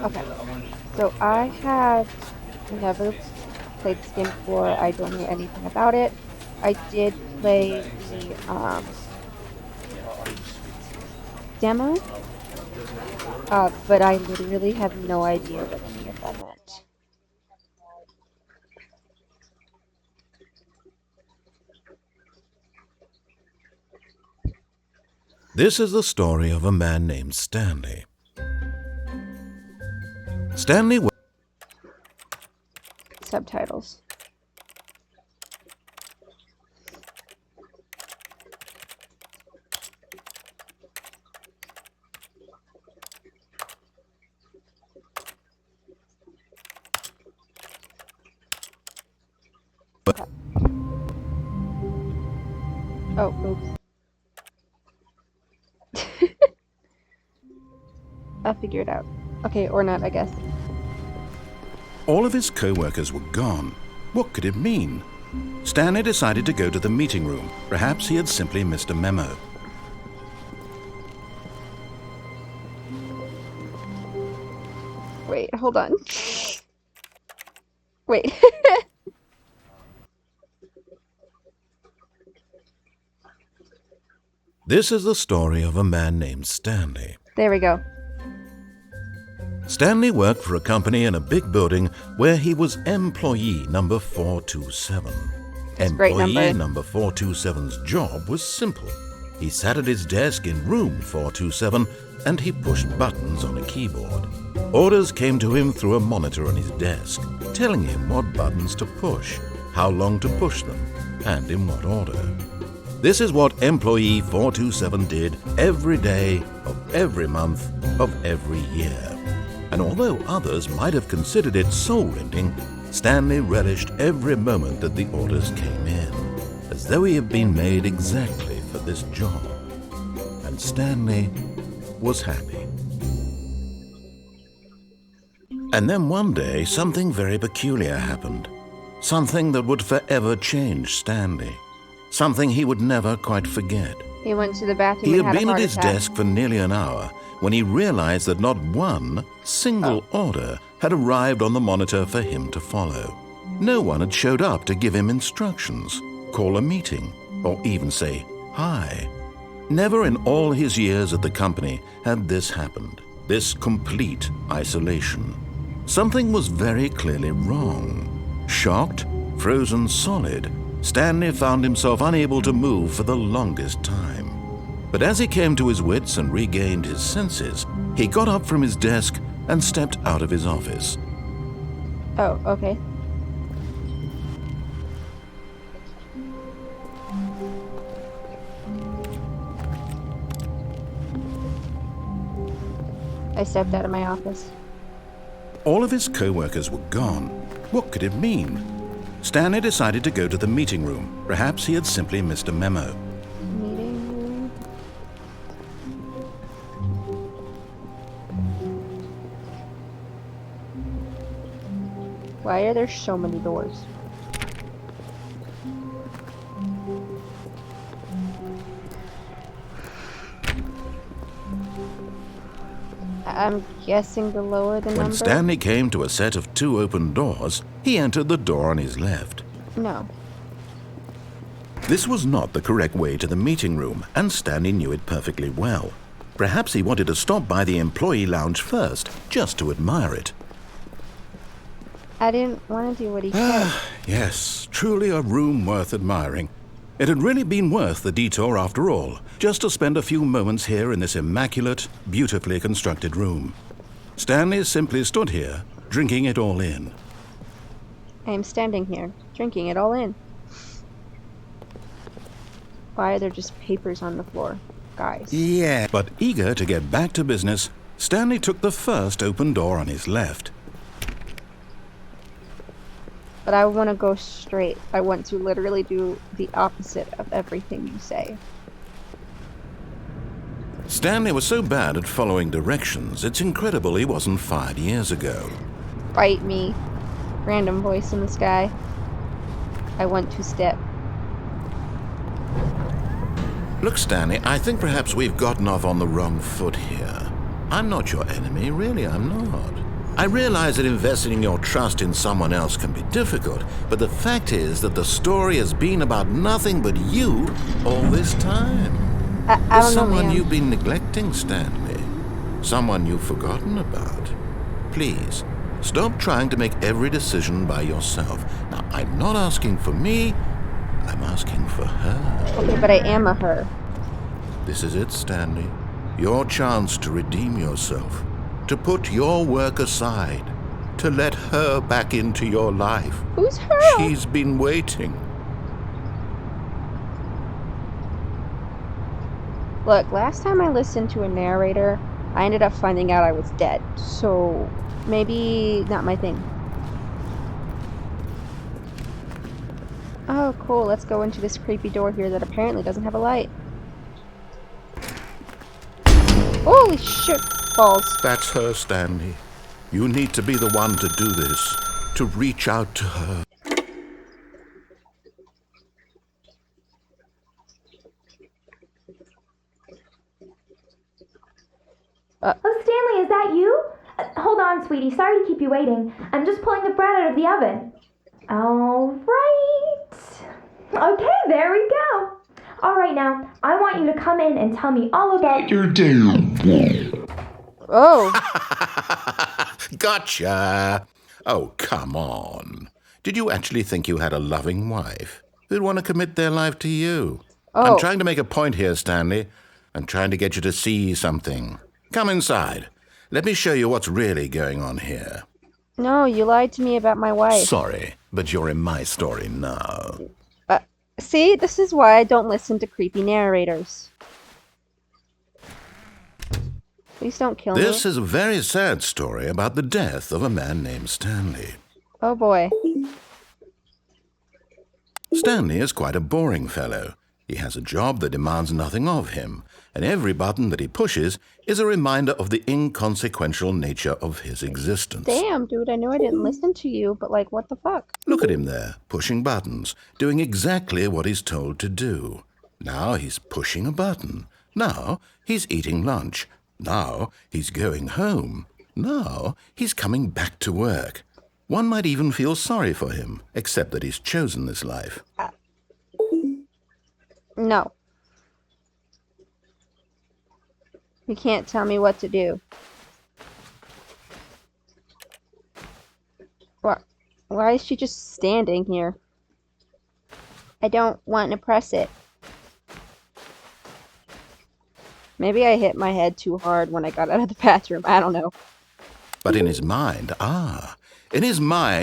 Okay. So I have never played this game before. I don't know anything about it. I did play the demo, but I literally have no idea what any of that meant. This is the story of a man named Stanley. Stanley Subtitles. Oh, oops. I'll figure it out. Okay, or not, I guess. All of his co-workers were gone. What could it mean? Stanley decided to go to the meeting room. Perhaps he had simply missed a memo. Wait, hold on. Wait. This is the story of a man named Stanley. There we go. Stanley worked for a company in a big building where he was employee number 427. Employee number 427's job was simple. He sat at his desk in room 427 and he pushed buttons on a keyboard. Orders came to him through a monitor on his desk, telling him what buttons to push, how long to push them, and in what order. This is what employee 427 did every day of every month of every year. And although others might have considered it soul-rending, Stanley relished every moment that the orders came in, as though he had been made exactly for this job. And Stanley was happy. And then one day, something very peculiar happened. Something that would forever change Stanley. Something he would never quite forget. He went to the bathroom He and had had a been at heart his attack. desk for nearly an hour when he realized that not one single order had arrived on the monitor for him to follow. No one had showed up to give him instructions, call a meeting, or even say hi. Never in all his years at the company had this happened, this complete isolation. Something was very clearly wrong. Shocked, frozen solid, Stanley found himself unable to move for the longest time. But as he came to his wits and regained his senses, he got up from his desk and stepped out of his office. Oh, okay. I stepped out of my office. All of his co-workers were gone. What could it mean? Stanley decided to go to the meeting room. Perhaps he had simply missed a memo. Meeting room. Why are there so many doors? I'm guessing the lower the number. When Stanley came to a set of 2 open doors, he entered the door on his left. No. This was not the correct way to the meeting room, and Stanley knew it perfectly well. Perhaps he wanted to stop by the employee lounge first, just to admire it. I didn't want to do what he said. Yes, truly a room worth admiring. It had really been worth the detour after all, just to spend a few moments here in this immaculate, beautifully constructed room. Stanley simply stood here, drinking it all in. I am standing here, drinking it all in. Why are there just papers on the floor? Guys. Yeah. But eager to get back to business, Stanley took the first open door on his left. But I want to go straight. I want to literally do the opposite of everything you say. Stanley was so bad at following directions, it's incredible he wasn't fired years ago. Bite me. Random voice in the sky. I want to step. Look, Stanley, I think perhaps we've gotten off on the wrong foot here. I'm not your enemy, really, I'm not. I realize that investing your trust in someone else can be difficult, but the fact is that the story has been about nothing but you all this time. I There's don't know, someone man. you've been neglecting, Stanley. Someone you've forgotten about. Please, stop trying to make every decision by yourself. Now, I'm not asking for me, I'm asking for her. Okay, but I am a her. This is it, Stanley. Your chance to redeem yourself. To put your work aside. To let her back into your life. Who's her? She's been waiting. Look, last time I listened to a narrator, I ended up finding out I was dead. So, maybe not my thing. Oh, cool. Let's go into this creepy door here that apparently doesn't have a light. Holy shit balls. That's her, Stanley. You need to be the one to do this. To reach out to her. Oh, Stanley, is that you? Hold on, sweetie. Sorry to keep you waiting. I'm just pulling the bread out of the oven. All right. Okay, there we go. All right, now, I want you to come in and tell me all about your day. Oh. Gotcha! Oh, come on. Did you actually think you had a loving wife who'd want to commit their life to you? Oh. I'm trying to make a point here, Stanley. I'm trying to get you to see something. Come inside. Let me show you what's really going on here. No, you lied to me about my wife. Sorry, but you're in my story now. See, this is why I don't listen to creepy narrators. Please don't kill me. This is a very sad story about the death of a man named Stanley. Oh boy. Stanley is quite a boring fellow. He has a job that demands nothing of him, and every button that he pushes is a reminder of the inconsequential nature of his existence. Damn, dude, I know I didn't listen to you, but like, what the fuck? Look at him there, pushing buttons, doing exactly what he's told to do. Now he's pushing a button. Now he's eating lunch. Now he's going home. Now he's coming back to work. One might even feel sorry for him, except that he's chosen this life. No. You can't tell me what to do. Why is she just standing here? I don't want to press it. Maybe I hit my head too hard when I got out of the bathroom. I don't know. But in his mind,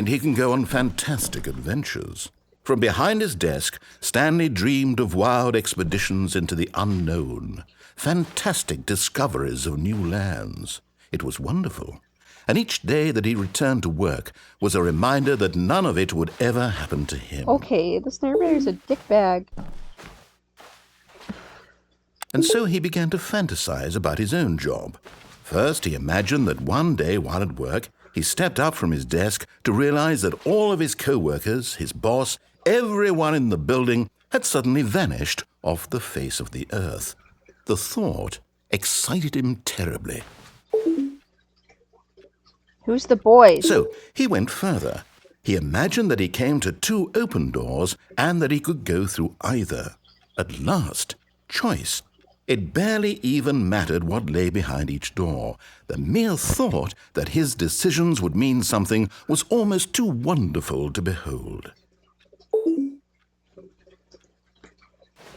he can go on fantastic adventures. From behind his desk, Stanley dreamed of wild expeditions into the unknown, fantastic discoveries of new lands. It was wonderful. And each day that he returned to work was a reminder that none of it would ever happen to him. Okay, this narrator's a dickbag. And so he began to fantasize about his own job. First, he imagined that one day while at work, he stepped up from his desk to realize that all of his co-workers, his boss, everyone in the building had suddenly vanished off the face of the earth. The thought excited him terribly. Who's the boys? So he went further. He imagined that he came to two open doors and that he could go through either. At last, choice. It barely even mattered what lay behind each door. The mere thought that his decisions would mean something was almost too wonderful to behold.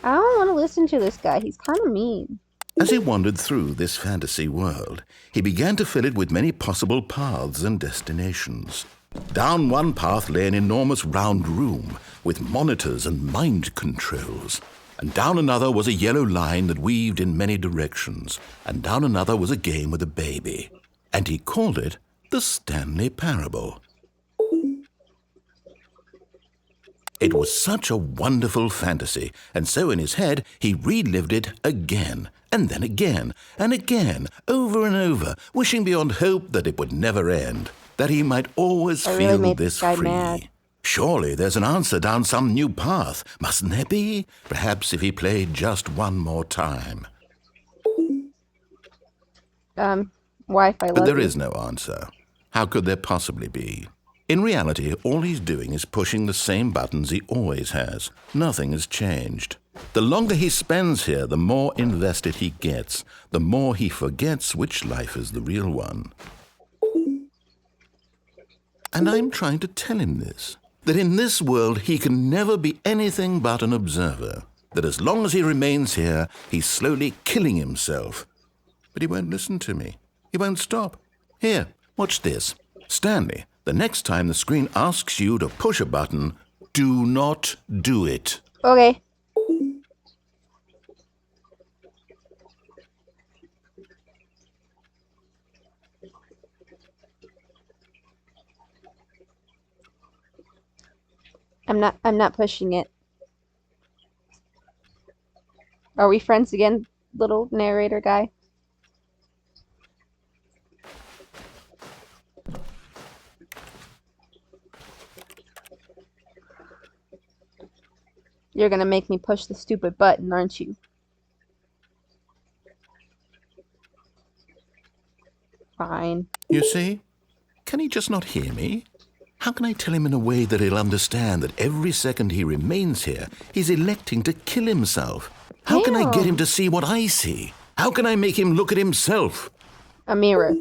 I don't want to listen to this guy. He's kind of mean. As he wandered through this fantasy world, he began to fill it with many possible paths and destinations. Down one path lay an enormous round room with monitors and mind controls. And down another was a yellow line that weaved in many directions. And down another was a game with a baby. And he called it the Stanley Parable. It was such a wonderful fantasy, and so in his head he relived it again, and then again, and again, over and over, wishing beyond hope that it would never end, that he might always feel this free. Mad. Surely there's an answer down some new path, mustn't there be? Perhaps if he played just one more time. Wife, I love But there you. is no answer. How could there possibly be? In reality, all he's doing is pushing the same buttons he always has. Nothing has changed. The longer he spends here, the more invested he gets, the more he forgets which life is the real one. And I'm trying to tell him this, that in this world he can never be anything but an observer, that as long as he remains here, he's slowly killing himself. But he won't listen to me. He won't stop. Here, watch this. Stanley, the next time the screen asks you to push a button, do not do it. Okay. I'm not pushing it. Are we friends again, little narrator guy? You're gonna make me push the stupid button, aren't you? Fine. You see? Can he just not hear me? How can I tell him in a way that he'll understand that every second he remains here, he's electing to kill himself? How can I get him to see what I see? How can I make him look at himself? A mirror.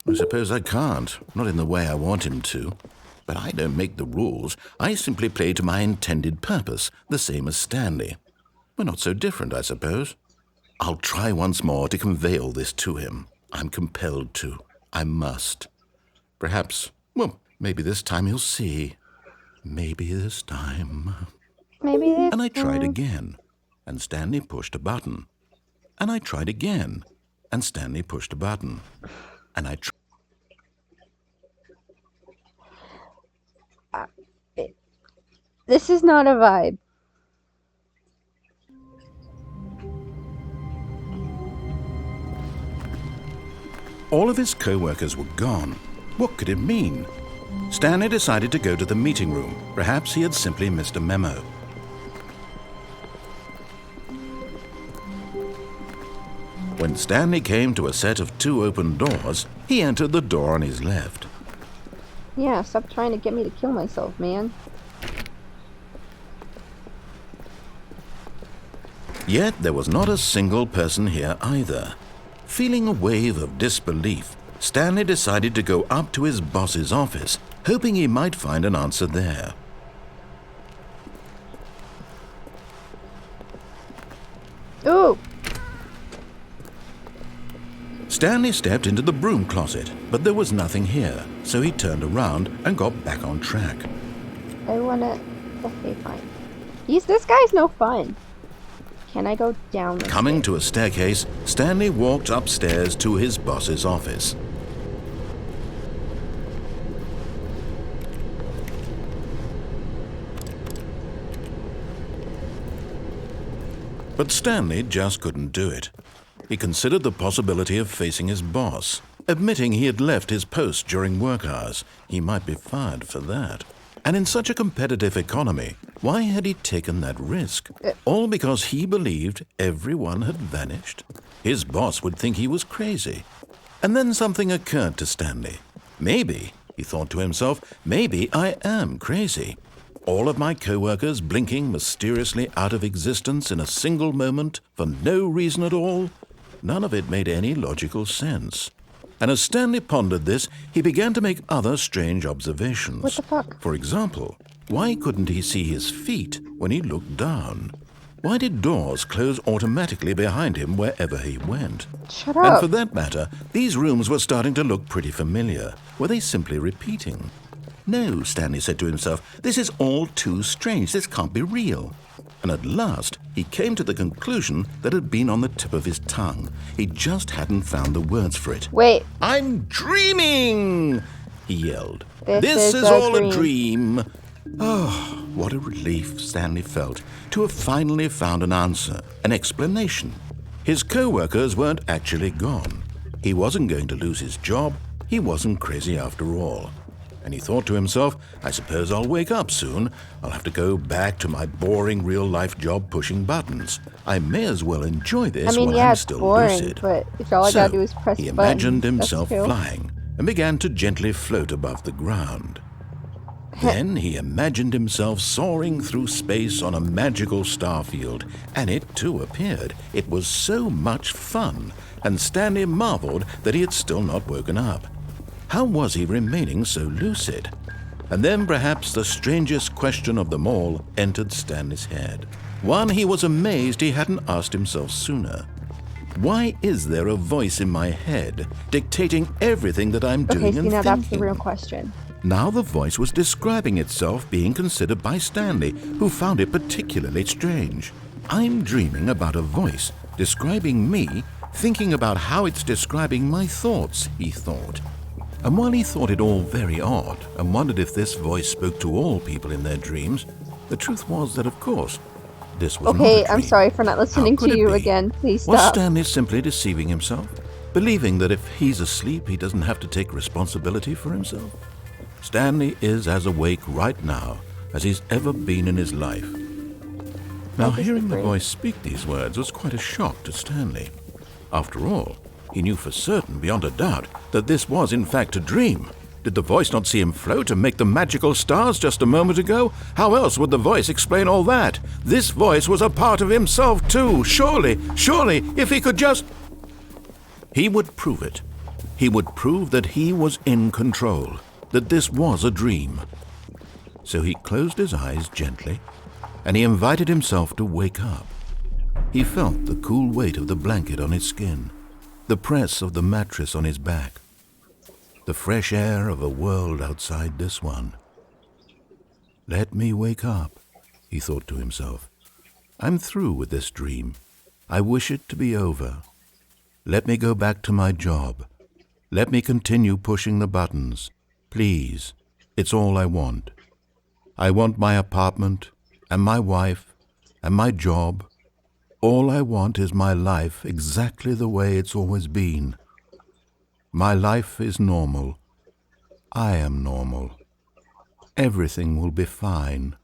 I suppose I can't, not in the way I want him to. But I don't make the rules. I simply play to my intended purpose, the same as Stanley. We're not so different, I suppose. I'll try once more to convey all this to him. I'm compelled to. I must. Perhaps, well, maybe this time he'll see. Maybe this time. Maybe this And I tried again, and Stanley pushed a button. And I tried again, and Stanley pushed a button. And I tried. This is not a vibe. All of his co-workers were gone. What could it mean? Stanley decided to go to the meeting room. Perhaps he had simply missed a memo. When Stanley came to a set of 2 open doors, he entered the door on his left. Yeah, stop trying to get me to kill myself, man. Yet there was not a single person here either. Feeling a wave of disbelief, Stanley decided to go up to his boss's office, hoping he might find an answer there. Ooh! Stanley stepped into the broom closet, but there was nothing here, so he turned around and got back on track. I wanna... Okay, fine. This guy's no fun. Can I go down the Coming stairs? to a staircase, Stanley walked upstairs to his boss's office. But Stanley just couldn't do it. He considered the possibility of facing his boss, admitting he had left his post during work hours. He might be fired for that. And in such a competitive economy, why had he taken that risk? All because he believed everyone had vanished? His boss would think he was crazy. And then something occurred to Stanley. Maybe, he thought to himself, maybe I am crazy. All of my co-workers blinking mysteriously out of existence in a single moment for no reason at all? None of it made any logical sense. And as Stanley pondered this, he began to make other strange observations. What the fuck? For example, why couldn't he see his feet when he looked down? Why did doors close automatically behind him wherever he went? Shut And up. for that matter, these rooms were starting to look pretty familiar. Were they simply repeating? No, Stanley said to himself, this is all too strange. This can't be real. And at last, he came to the conclusion that had been on the tip of his tongue. He just hadn't found the words for it. Wait. I'm dreaming, he yelled. This is all a a dream. Oh, what a relief Stanley felt to have finally found an answer, an explanation. His co-workers weren't actually gone. He wasn't going to lose his job. He wasn't crazy after all. and he thought to himself, I suppose I'll wake up soon. I'll have to go back to my boring real-life job pushing buttons. I may as well enjoy this while I'm it's still boring, lucid. but if all I gotta do is press he buttons, imagined that's himself cool. flying and began to gently float above the ground. Then he imagined himself soaring through space on a magical starfield, and it too appeared. It was so much fun, and Stanley marveled that he had still not woken up. How was he remaining so lucid? And then perhaps the strangest question of them all entered Stanley's head. One he was amazed he hadn't asked himself sooner. Why is there a voice in my head dictating everything that I'm doing and now thinking? that's the real question. Now the voice was describing itself being considered by Stanley, who found it particularly strange. I'm dreaming about a voice describing me, thinking about how it's describing my thoughts, he thought. And while he thought it all very odd and wondered if this voice spoke to all people in their dreams, the truth was that, of course, this was not a dream. I'm sorry for not listening to you again. Please stop. Was Stanley simply deceiving himself, believing that if he's asleep, he doesn't have to take responsibility for himself? Stanley is as awake right now as he's ever been in his life. Now, hearing the voice speak these words was quite a shock to Stanley. After all, he knew for certain, beyond a doubt, that this was in fact a dream. Did the voice not see him float and make the magical stars just a moment ago? How else would the voice explain all that? This voice was a part of himself too. Surely, if he could just... He would prove it. He would prove that he was in control, that this was a dream. So he closed his eyes gently, and he invited himself to wake up. He felt the cool weight of the blanket on his skin, the press of the mattress on his back, the fresh air of a world outside this one. Let me wake up, he thought to himself. I'm through with this dream. I wish it to be over. Let me go back to my job. Let me continue pushing the buttons. Please, it's all I want. I want my apartment and my wife and my job. All I want is my life exactly the way it's always been. My life is normal. I am normal. Everything will be fine.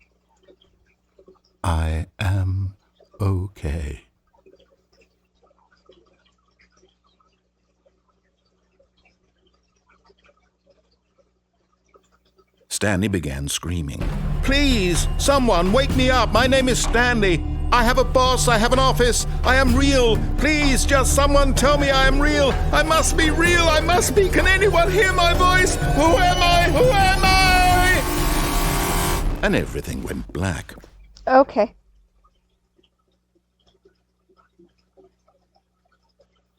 I am okay. Stanley began screaming. Please, someone, wake me up. My name is Stanley. I have a boss. I have an office. I am real. Please, just someone tell me I am real. I must be real. I must be. Can anyone hear my voice? Who am I? Who am I? And everything went black. Okay.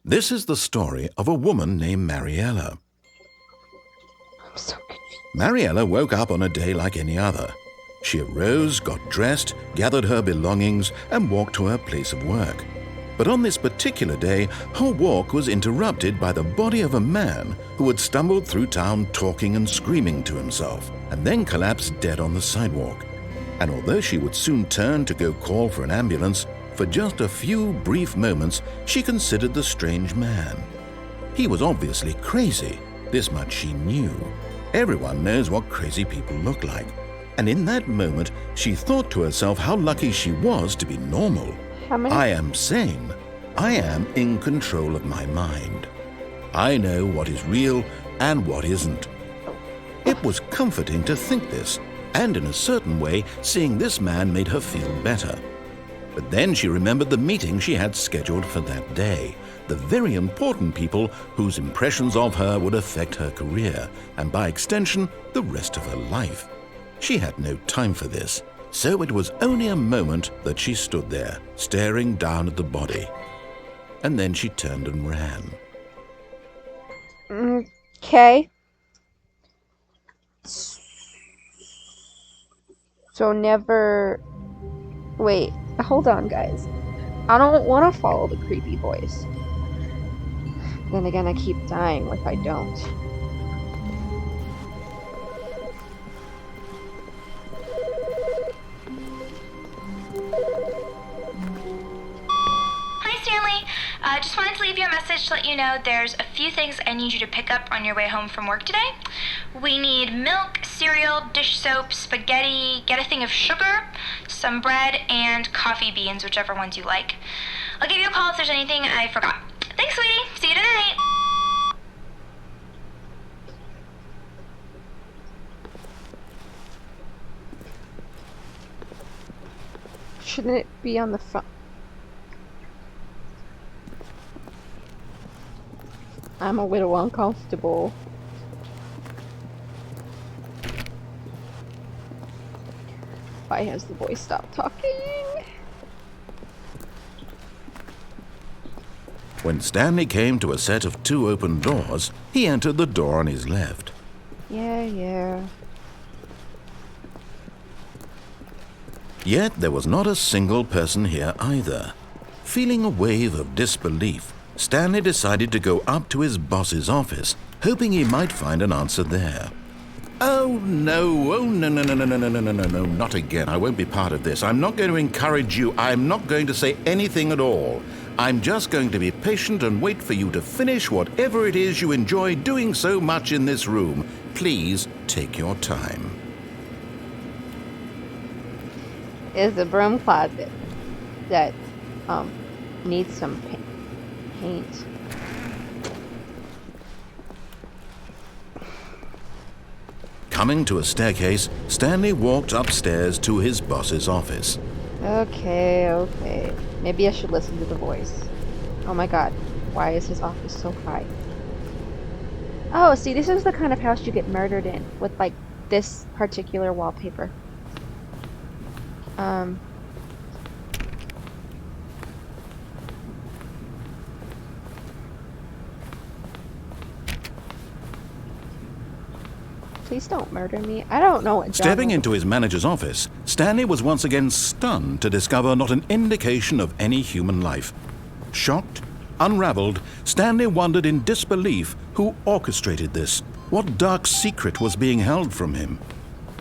This is the story of a woman named Mariella. I'm so confused. Mariella woke up on a day like any other. She arose, got dressed, gathered her belongings, and walked to her place of work. But on this particular day, her walk was interrupted by the body of a man who had stumbled through town talking and screaming to himself, and then collapsed dead on the sidewalk. And although she would soon turn to go call for an ambulance, for just a few brief moments she considered the strange man. He was obviously crazy. This much she knew. Everyone knows what crazy people look like. And in that moment, she thought to herself how lucky she was to be normal. I am sane. I am in control of my mind. I know what is real and what isn't. It was comforting to think this, and in a certain way, seeing this man made her feel better. But then she remembered the meeting she had scheduled for that day. The very important people whose impressions of her would affect her career, and by extension, the rest of her life. She had no time for this, so it was only a moment that she stood there, staring down at the body. And then she turned and ran. Okay. So never... Wait, hold on, guys. I don't want to follow the creepy voice. Then again, I keep dying if I don't. Hi, Stanley. Just wanted to leave you a message to let you know there's a few things I need you to pick up on your way home from work today. We need milk, cereal, dish soap, spaghetti, get a thing of sugar, some bread, and coffee beans, whichever ones you like. I'll give you a call if there's anything I forgot. Thanks, sweetie. See you tonight. Shouldn't it be on the front? I'm a little uncomfortable. Why has the boy stopped talking? When Stanley came to a set of 2 open doors, he entered the door on his left. Yeah. Yet there was not a single person here either. Feeling a wave of disbelief, Stanley decided to go up to his boss's office, hoping he might find an answer there. Oh no, no, not again. I won't be part of this. I'm not going to encourage you. I'm not going to say anything at all. I'm just going to be patient and wait for you to finish whatever it is you enjoy doing so much in this room. Please take your time. Is a broom closet that needs some paint. Coming to a staircase, Stanley walked upstairs to his boss's office. Okay. Maybe I should listen to the voice. Oh my god, why is his office so high? Oh, see, this is the kind of house you get murdered in, with like this particular wallpaper. Please don't murder me. I don't know what genre. Stepping into his manager's office, Stanley was once again stunned to discover not an indication of any human life. Shocked, unraveled, Stanley wondered in disbelief who orchestrated this. What dark secret was being held from him?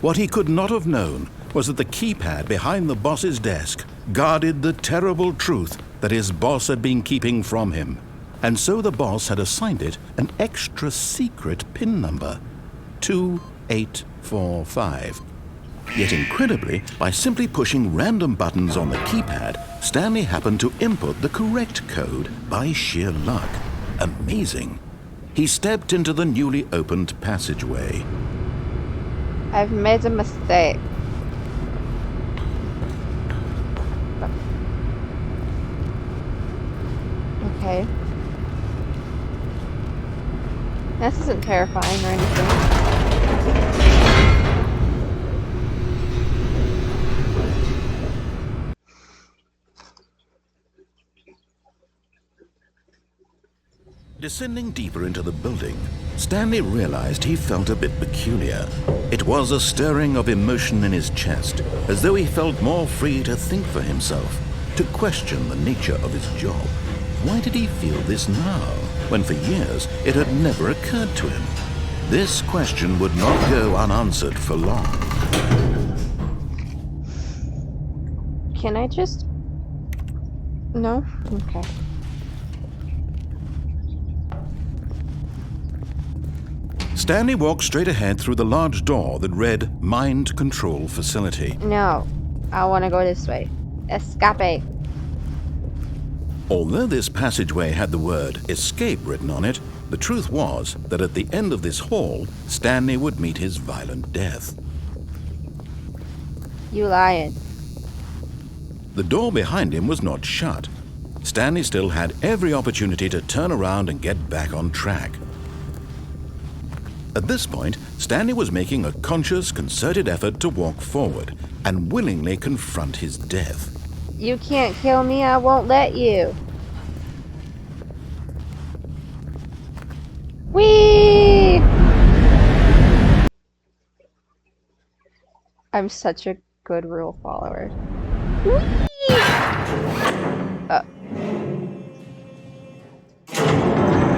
What he could not have known was that the keypad behind the boss's desk guarded the terrible truth that his boss had been keeping from him. And so the boss had assigned it an extra secret PIN number. 2845. Yet incredibly, by simply pushing random buttons on the keypad, Stanley happened to input the correct code by sheer luck. Amazing. He stepped into the newly opened passageway. I've made a mistake. Okay. This isn't terrifying or anything. Descending deeper into the building, Stanley realized he felt a bit peculiar. It was a stirring of emotion in his chest, as though he felt more free to think for himself, to question the nature of his job. Why did he feel this now, when for years it had never occurred to him? This question would not go unanswered for long. Can I just... No? Okay. Stanley walked straight ahead through the large door that read Mind Control Facility. No. I want to go this way. Escape. Although this passageway had the word escape written on it, the truth was that at the end of this hall, Stanley would meet his violent death. You lying. The door behind him was not shut. Stanley still had every opportunity to turn around and get back on track. At this point, Stanley was making a conscious, concerted effort to walk forward and willingly confront his death. You can't kill me, I won't let you. Whee! I'm such a good rule follower. Whee!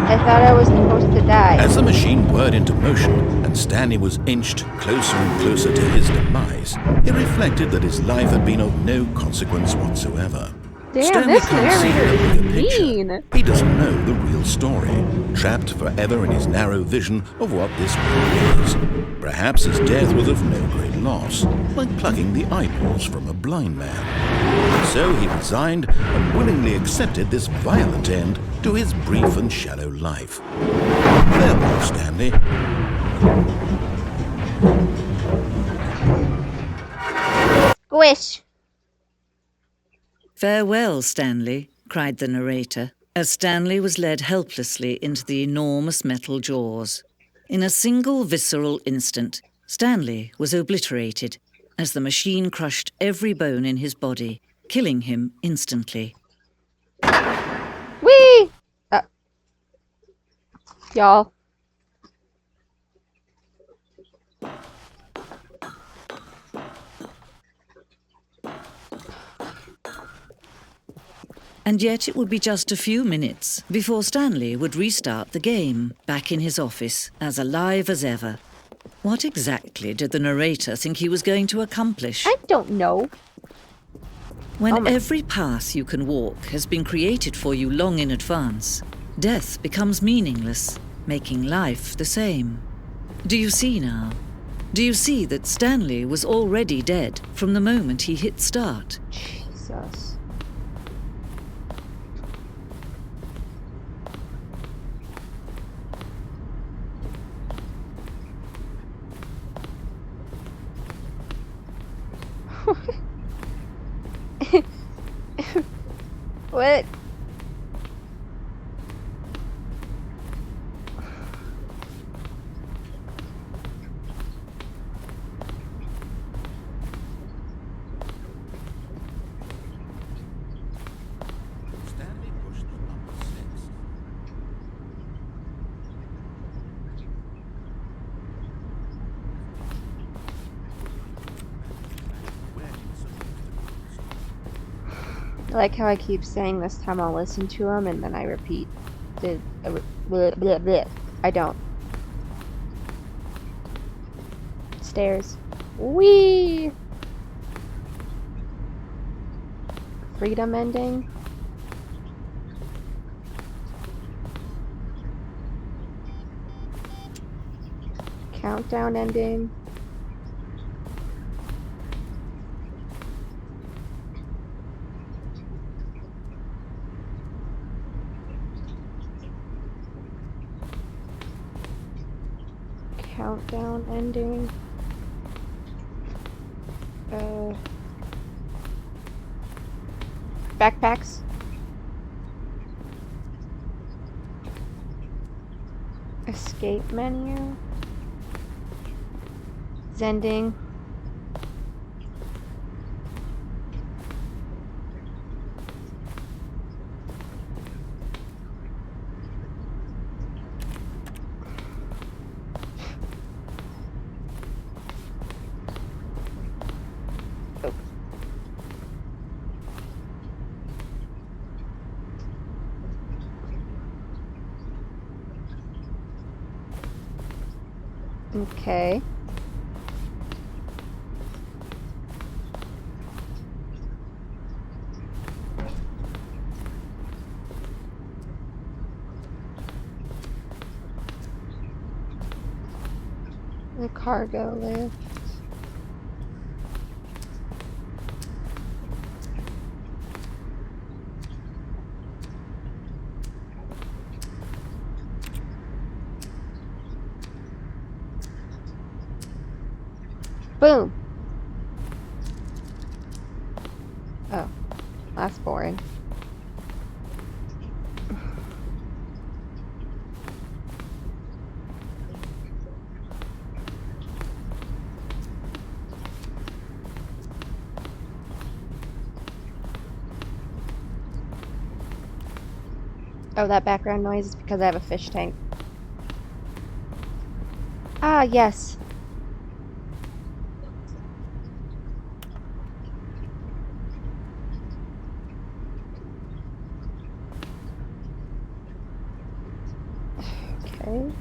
I thought I was supposed to die. As the machine whirred into motion and Stanley was inched closer and closer to his demise, he reflected that his life had been of no consequence whatsoever. Damn, Stanley this can't see narrator the is bigger picture. mean. He doesn't know the real story, trapped forever in his narrow vision of what this world is. Perhaps his death was of no great loss, like plucking the eyeballs from a blind man. So he resigned and willingly accepted this violent end to his brief and shallow life. Farewell, Stanley. Squish. "Farewell, Stanley," cried the narrator, as Stanley was led helplessly into the enormous metal jaws. In a single visceral instant, Stanley was obliterated as the machine crushed every bone in his body, killing him instantly. Whee! Y'all. And yet it would be just a few minutes before Stanley would restart the game, back in his office, as alive as ever. What exactly did the narrator think he was going to accomplish? I don't know. When every path you can walk has been created for you long in advance, death becomes meaningless, making life the same. Do you see now? Do you see that Stanley was already dead from the moment he hit start? Jesus. What? Stanley pushed up the steps. Where he was supposed to be. I like how I keep saying this time I'll listen to him and then I repeat. Bleh, bleh, bleh. I don't. Stairs. Whee! Freedom ending. Countdown ending. Countdown ending. Backpacks. Escape menu. Zending. Okay. The cargo lift. Boom. Oh, that's boring. Oh, that background noise is because I have a fish tank. Ah, yes. Okay.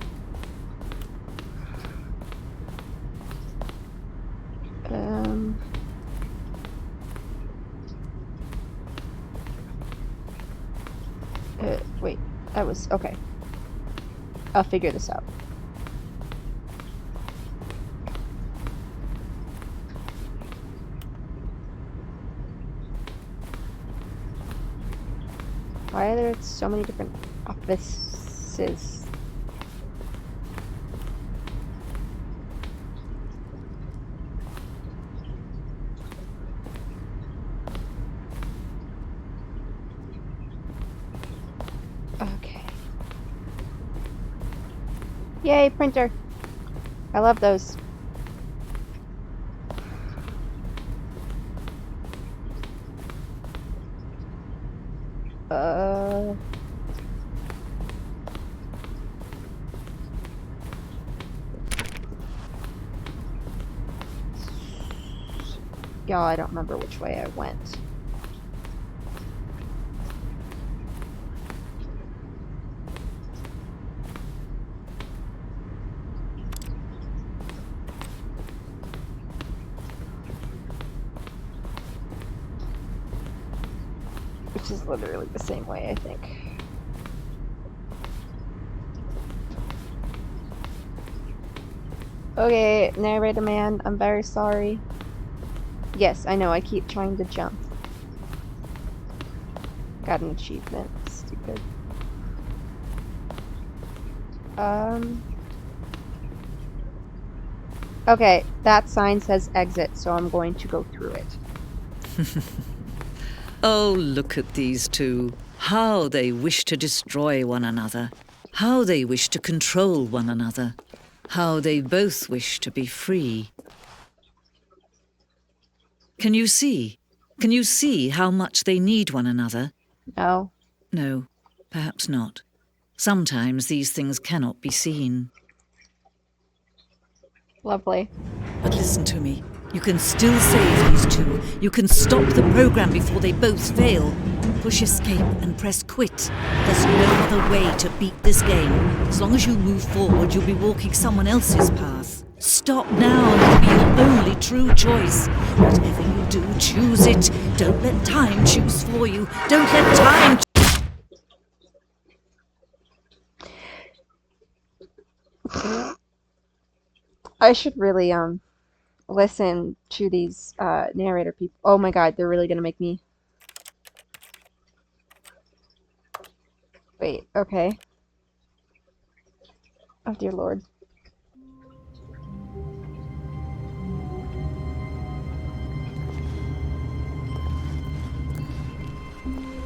That was... Okay. I'll figure this out. Why are there so many different offices? Okay. Yay, printer. I love those. Y'all, I don't remember which way I went. Which is literally the same way, I think. Okay, narrator man, I'm very sorry. Yes, I know, I keep trying to jump. Got an achievement. Stupid. Okay, that sign says exit, so I'm going to go through it. Oh, look at these two. How they wish to destroy one another. How they wish to control one another. How they both wish to be free. Can you see? Can you see how much they need one another? No. No, perhaps not. Sometimes these things cannot be seen. Lovely. But listen to me. You can still save these two. You can stop the program before they both fail. Push escape and press quit. There's no other way to beat this game. As long as you move forward, you'll be walking someone else's path. Stop now and it'll be your only true choice. Whatever you do, choose it. Don't let time choose for you. Don't let time I should really, listen to these, narrator people. Oh my god, they're really gonna make me... Wait, okay. Oh dear lord.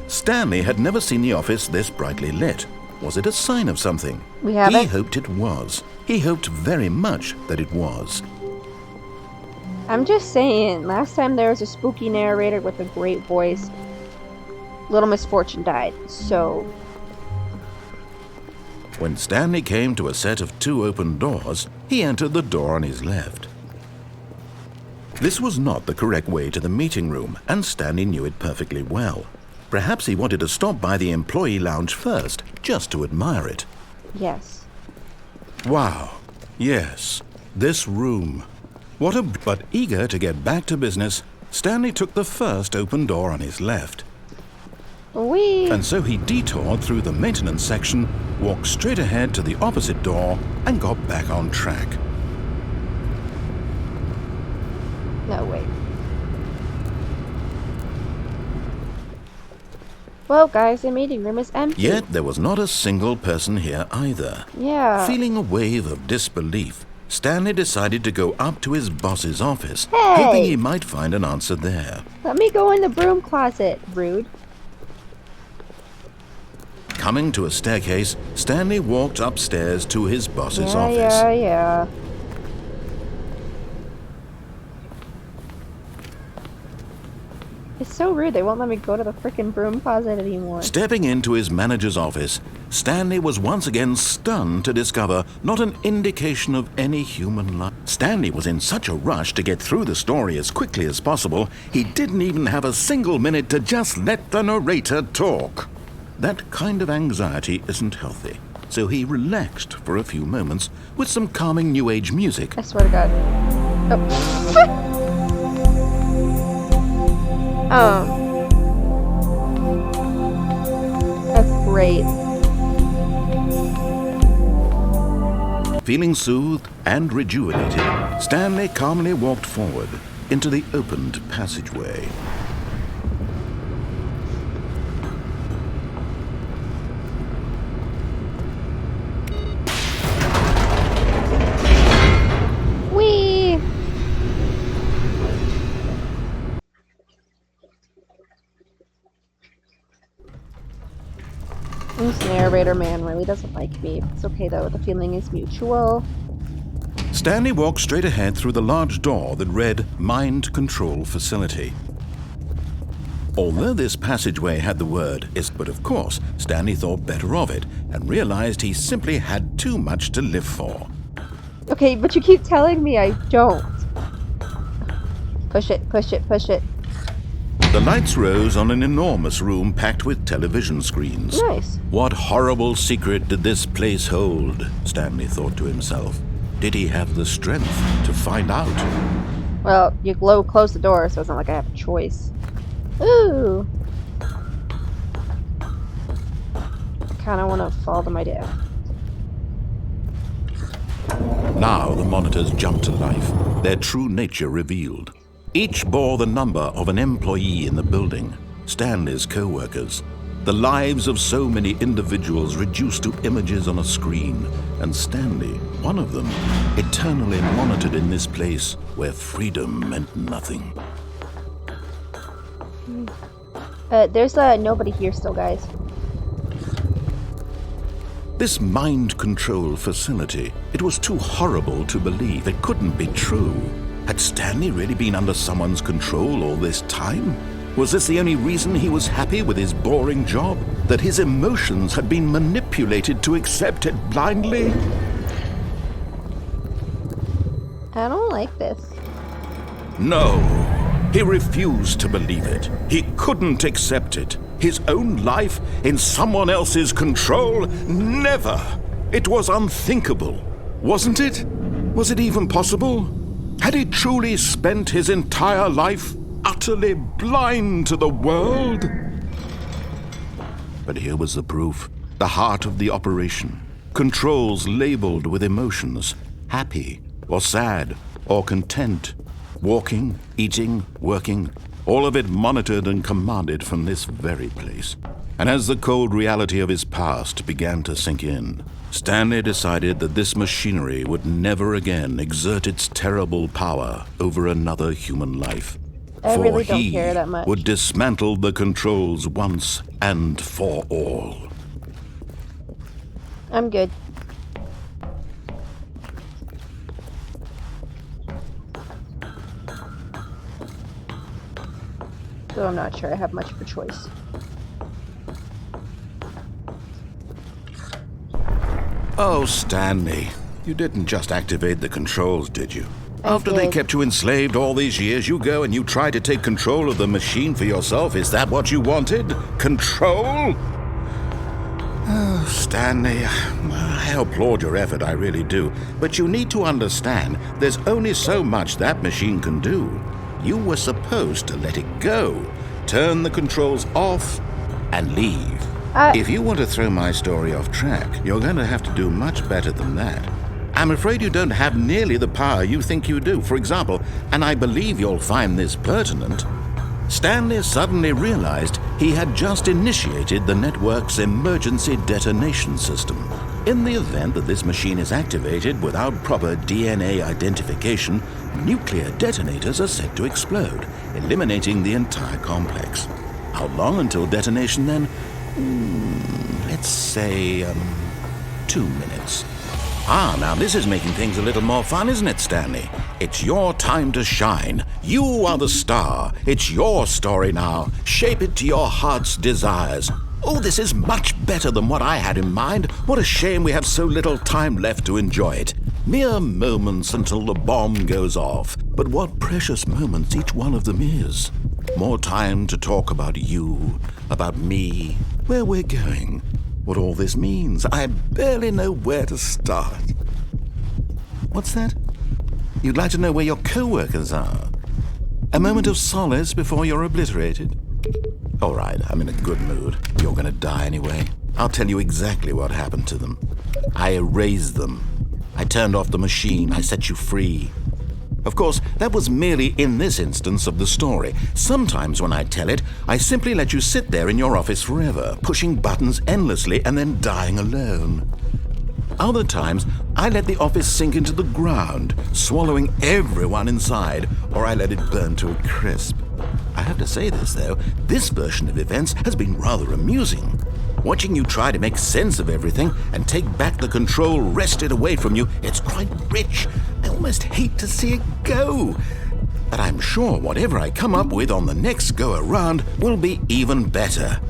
Stanley had never seen the office this brightly lit. Was it a sign of something? We have He it? hoped it was. He hoped very much that it was. I'm just saying, last time there was a spooky narrator with a great voice, little misfortune died, so... When Stanley came to a set of 2 open doors, he entered the door on his left. This was not the correct way to the meeting room, and Stanley knew it perfectly well. Perhaps he wanted to stop by the employee lounge first, just to admire it. Yes. Wow. Yes. This room. But eager to get back to business, Stanley took the first open door on his left. Whee! And so he detoured through the maintenance section, walked straight ahead to the opposite door, and got back on track. No, wait. Well, guys, the meeting room is empty. Yet there was not a single person here either. Yeah. Feeling a wave of disbelief, Stanley decided to go up to his boss's office, Hey! hoping he might find an answer there. Let me go in the broom closet, rude. Coming to a staircase, Stanley walked upstairs to his boss's office. Yeah. It's so rude, they won't let me go to the frickin' broom closet anymore. Stepping into his manager's office, Stanley was once again stunned to discover not an indication of any human life. Stanley was in such a rush to get through the story as quickly as possible, he didn't even have a single minute to just let the narrator talk. That kind of anxiety isn't healthy, so he relaxed for a few moments with some calming New Age music. I swear to God. Oh. Oh. That's great. Feeling soothed and rejuvenated, Stanley calmly walked forward into the opened passageway. Whee! This narrator man really doesn't like me. It's okay though, the feeling is mutual. Stanley walked straight ahead through the large door that read Mind Control Facility. Although this passageway had the word "is," but of course, Stanley thought better of it and realized he simply had too much to live for. Okay, but you keep telling me I don't. Push it, push it, push it. The lights rose on an enormous room packed with television screens. Nice. What horrible secret did this place hold? Stanley thought to himself. Did he have the strength to find out? Well, you close the door, so it's not like I have a choice. Ooh. I kind of want to fall to my death. Now the monitors jumped to life, their true nature revealed. Each bore the number of an employee in the building, Stanley's co-workers. The lives of so many individuals reduced to images on a screen, and Stanley, one of them, eternally monitored in this place where freedom meant nothing. There's nobody here still, guys. This mind control facility, it was too horrible to believe. It couldn't be true. Had Stanley really been under someone's control all this time? Was this the only reason he was happy with his boring job? That his emotions had been manipulated to accept it blindly? I don't like this. No, he refused to believe it. He couldn't accept it. His own life in someone else's control? Never! It was unthinkable, wasn't it? Was it even possible? Had he truly spent his entire life utterly blind to the world? But here was the proof. The heart of the operation. Controls labeled with emotions. Happy, or sad, or content. Walking, eating, working. All of it monitored and commanded from this very place. And as the cold reality of his past began to sink in, Stanley decided that this machinery would never again exert its terrible power over another human life. I For really don't he care that much. would dismantle the controls once and for all. I'm good. So I'm not sure I have much of a choice. Oh, Stanley, you didn't just activate the controls, did you? After they did. kept you enslaved all these years, you go and you try to take control of the machine for yourself. Is that what you wanted? Control? Oh, Stanley, I applaud your effort, I really do. But you need to understand, there's only so much that machine can do. You were supposed to let it go, turn the controls off, and leave. If you want to throw my story off track, you're going to have to do much better than that. I'm afraid you don't have nearly the power you think you do. For example, and I believe you'll find this pertinent, Stanley suddenly realized he had just initiated the network's emergency detonation system. In the event that this machine is activated without proper DNA identification, nuclear detonators are set to explode, eliminating the entire complex. How long until detonation then? Let's say, 2 minutes. Now this is making things a little more fun, isn't it, Stanley? It's your time to shine. You are the star. It's your story now. Shape it to your heart's desires. Oh, this is much better than what I had in mind. What a shame we have so little time left to enjoy it. Mere moments until the bomb goes off. But what precious moments each one of them is. More time to talk about you, about me, where we're going, what all this means. I barely know where to start. What's that? You'd like to know where your co-workers are? A moment of solace before you're obliterated? All right, I'm in a good mood. You're gonna die anyway. I'll tell you exactly what happened to them. I erased them. I turned off the machine. I set you free. Of course, that was merely in this instance of the story. Sometimes when I tell it, I simply let you sit there in your office forever, pushing buttons endlessly and then dying alone. Other times, I let the office sink into the ground, swallowing everyone inside, or I let it burn to a crisp. I have to say this, though, this version of events has been rather amusing. Watching you try to make sense of everything and take back the control wrested away from you, it's quite rich. I almost hate to see it go. But I'm sure whatever I come up with on the next go-around will be even better.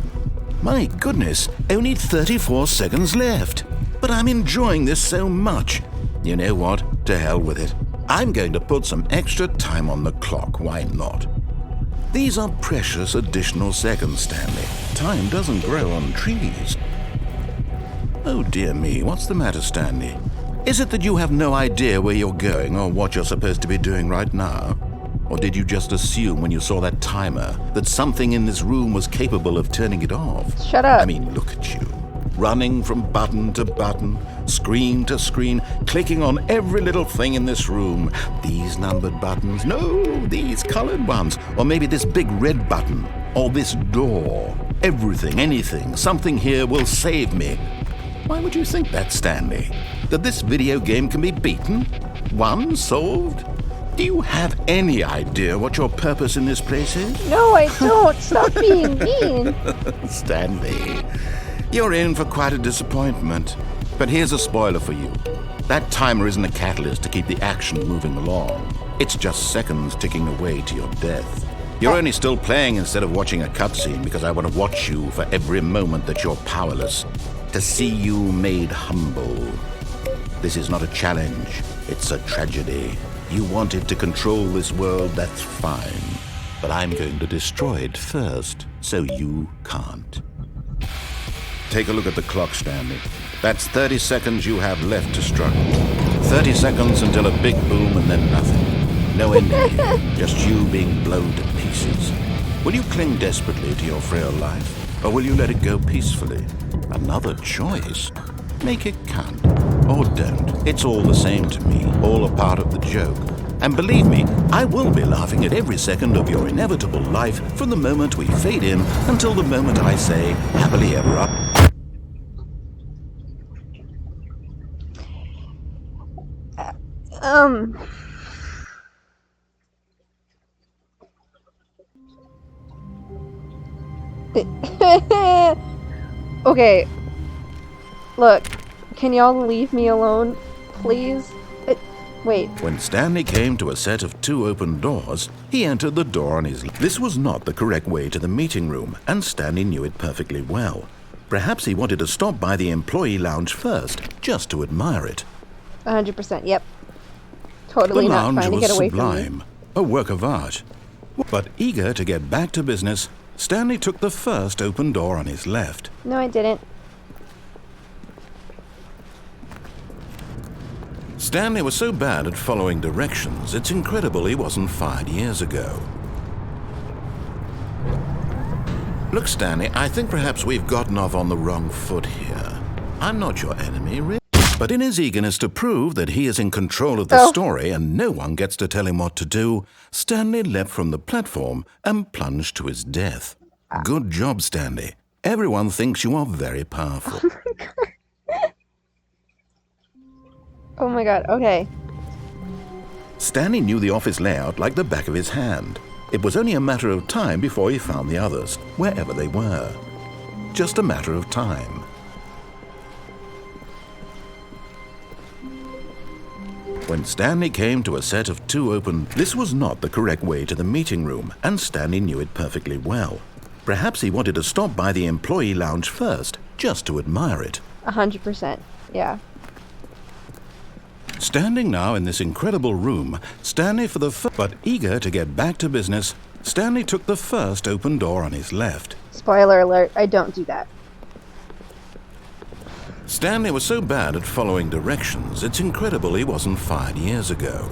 My goodness, only 34 seconds left. But I'm enjoying this so much. You know what? To hell with it. I'm going to put some extra time on the clock. Why not? These are precious additional seconds, Stanley. Time doesn't grow on trees. Oh dear me, what's the matter, Stanley? Is it that you have no idea where you're going or what you're supposed to be doing right now? Or did you just assume when you saw that timer that something in this room was capable of turning it off? Shut up. I mean, look at you. Running from button to button, screen to screen, clicking on every little thing in this room. These numbered buttons, no, these colored ones, or maybe this big red button, or this door. Everything, anything, something here will save me. Why would you think that, Stanley? That this video game can be beaten? Won? Solved? Do you have any idea what your purpose in this place is? No, I don't. Stop being mean. Stanley, you're in for quite a disappointment. But here's a spoiler for you. That timer isn't a catalyst to keep the action moving along. It's just seconds ticking away to your death. You're only still playing instead of watching a cutscene because I want to watch you for every moment that you're powerless. To see you made humble. This is not a challenge. It's a tragedy. You wanted to control this world, that's fine. But I'm going to destroy it first, so you can't. Take a look at the clock, Stanley. That's 30 seconds you have left to struggle. 30 seconds until a big boom and then nothing. No ending, just you being blown to pieces. Will you cling desperately to your frail life, or will you let it go peacefully? Another choice. Make it count. Or don't. It's all the same to me, all a part of the joke. And believe me, I will be laughing at every second of your inevitable life from the moment we fade in until the moment I say, happily ever after. Okay. Look, can y'all leave me alone, please? Wait. When Stanley came to a set of 2 open doors, he entered the door on his left. This was not the correct way to the meeting room, and Stanley knew it perfectly well. Perhaps he wanted to stop by the employee lounge first, just to admire it. 100%, yep. Totally the not lounge trying to was get away sublime, from me. a work of art. But eager to get back to business, Stanley took the first open door on his left. No, I didn't. Stanley was so bad at following directions, it's incredible he wasn't fired years ago. Look, Stanley, I think perhaps we've gotten off on the wrong foot here. I'm not your enemy, really. But in his eagerness to prove that he is in control of the story and no one gets to tell him what to do, Stanley leapt from the platform and plunged to his death. Good job, Stanley. Everyone thinks you are very powerful. Oh my god, okay. Stanley knew the office layout like the back of his hand. It was only a matter of time before he found the others, wherever they were. Just a matter of time. When Stanley came to a set of 2 open... This was not the correct way to the meeting room, and Stanley knew it perfectly well. Perhaps he wanted to stop by the employee lounge first, just to admire it. 100%, yeah. Standing now in this incredible room, Stanley but eager to get back to business, Stanley took the first open door on his left. Spoiler alert, I don't do that. Stanley was so bad at following directions, it's incredible he wasn't fired years ago.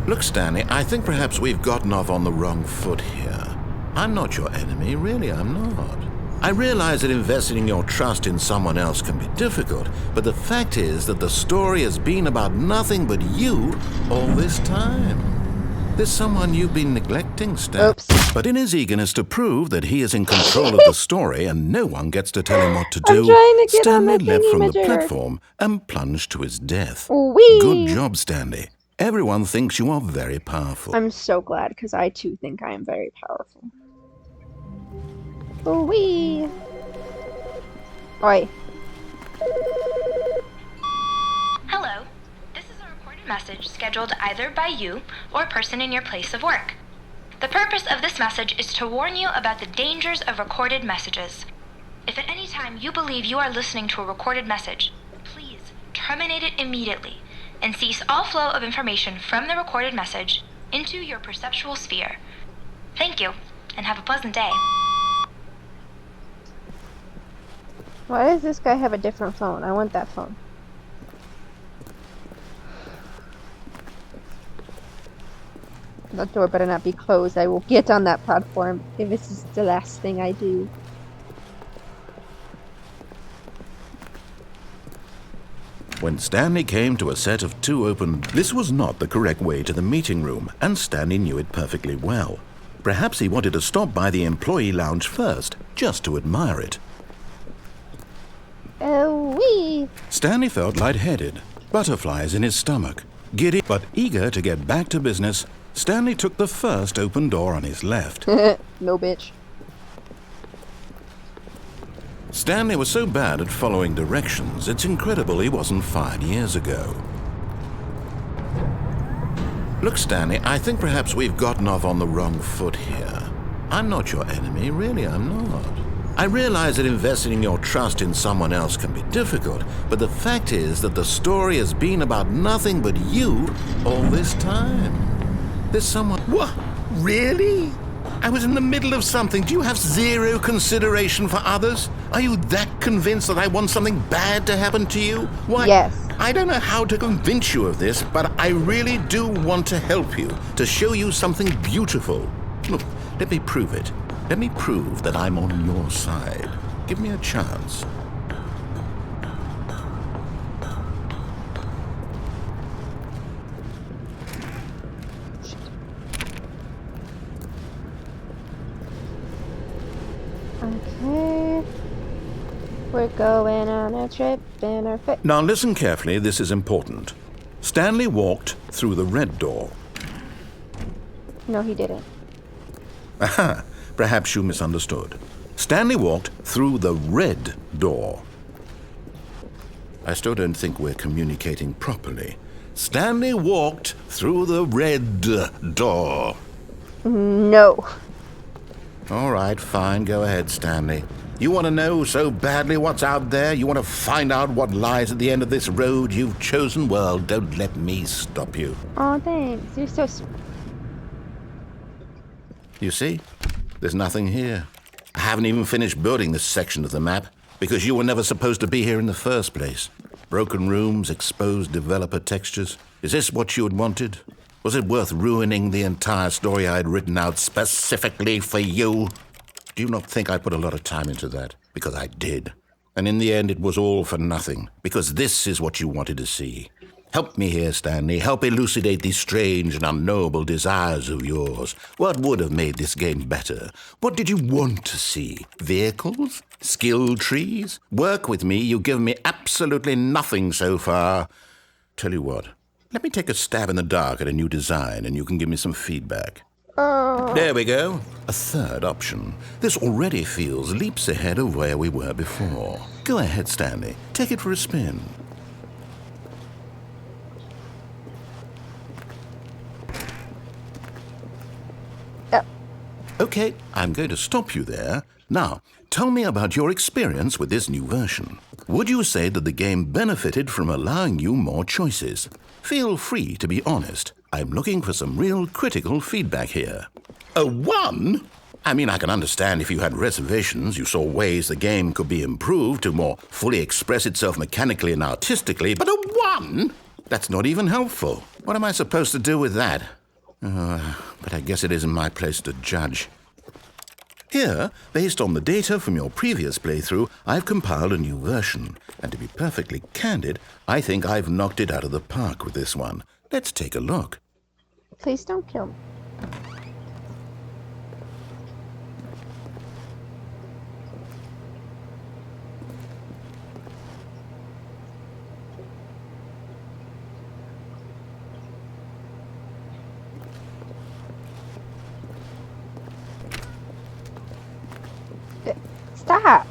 Look, Stanley, I think perhaps we've gotten off on the wrong foot here. I'm not your enemy, really, I'm not. I realize that investing your trust in someone else can be difficult, but the fact is that the story has been about nothing but you all this time. There's someone you've been neglecting, Stan. Oops. But in his eagerness to prove that he is in control of the story and no one gets to tell him what to do, I'm trying to get on Stanley the leapt from the thingy-majigger. platform and plunged to his death. Whee! Good job, Stanley. Everyone thinks you are very powerful. I'm so glad, because I too think I am very powerful. Wee! Oi. Hello. This is a recorded message scheduled either by you or a person in your place of work. The purpose of this message is to warn you about the dangers of recorded messages. If at any time you believe you are listening to a recorded message, please terminate it immediately and cease all flow of information from the recorded message into your perceptual sphere. Thank you, and have a pleasant day. Why does this guy have a different phone? I want that phone. The door better not be closed. I will get on that platform if this is the last thing I do. When Stanley came to a set of 2 open, this was not the correct way to the meeting room, and Stanley knew it perfectly well. Perhaps he wanted to stop by the employee lounge first, just to admire it. Wee! Stanley felt lightheaded, butterflies in his stomach. Giddy but eager to get back to business, Stanley took the first open door on his left. No bitch. Stanley was so bad at following directions, it's incredible he wasn't fired years ago. Look, Stanley, I think perhaps we've gotten off on the wrong foot here. I'm not your enemy, really, I'm not. I realize that investing your trust in someone else can be difficult, but the fact is that the story has been about nothing but you all this time. There's someone... What? Really? I was in the middle of something. Do you have zero consideration for others? Are you that convinced that I want something bad to happen to you? Why? Yes. I don't know how to convince you of this, but I really do want to help you, to show you something beautiful. Look, let me prove it. Let me prove that I'm on your side. Give me a chance. Okay. We're going on a trip in our fit. Now listen carefully, this is important. Stanley walked through the red door. No, he didn't. Aha, perhaps you misunderstood. Stanley walked through the red door. I still don't think we're communicating properly. Stanley walked through the red door. No. All right, fine, go ahead, Stanley. You want to know so badly what's out there? You want to find out what lies at the end of this road you've chosen? Well, don't let me stop you. Aw, thanks. You're so sweet. You see? There's nothing here. I haven't even finished building this section of the map because you were never supposed to be here in the first place. Broken rooms, exposed developer textures. Is this what you had wanted? Was it worth ruining the entire story I had written out specifically for you? Do you not think I put a lot of time into that? Because I did. And in the end, it was all for nothing. Because this is what you wanted to see. Help me here, Stanley. Help elucidate these strange and unknowable desires of yours. What would have made this game better? What did you want to see? Vehicles? Skill trees? Work with me. You've given me absolutely nothing so far. Tell you what. Let me take a stab in the dark at a new design, and you can give me some feedback. There we go. A third option. This already feels leaps ahead of where we were before. Go ahead, Stanley. Take it for a spin. Okay, I'm going to stop you there. Now, tell me about your experience with this new version. Would you say that the game benefited from allowing you more choices? Feel free to be honest. I'm looking for some real critical feedback here. A 1? I mean, I can understand if you had reservations, you saw ways the game could be improved to more fully express itself mechanically and artistically, but a 1? That's not even helpful. What am I supposed to do with that? But I guess it isn't my place to judge. Here, based on the data from your previous playthrough, I've compiled a new version. And to be perfectly candid, I think I've knocked it out of the park with this one. Let's take a look. Please don't kill me. Stop!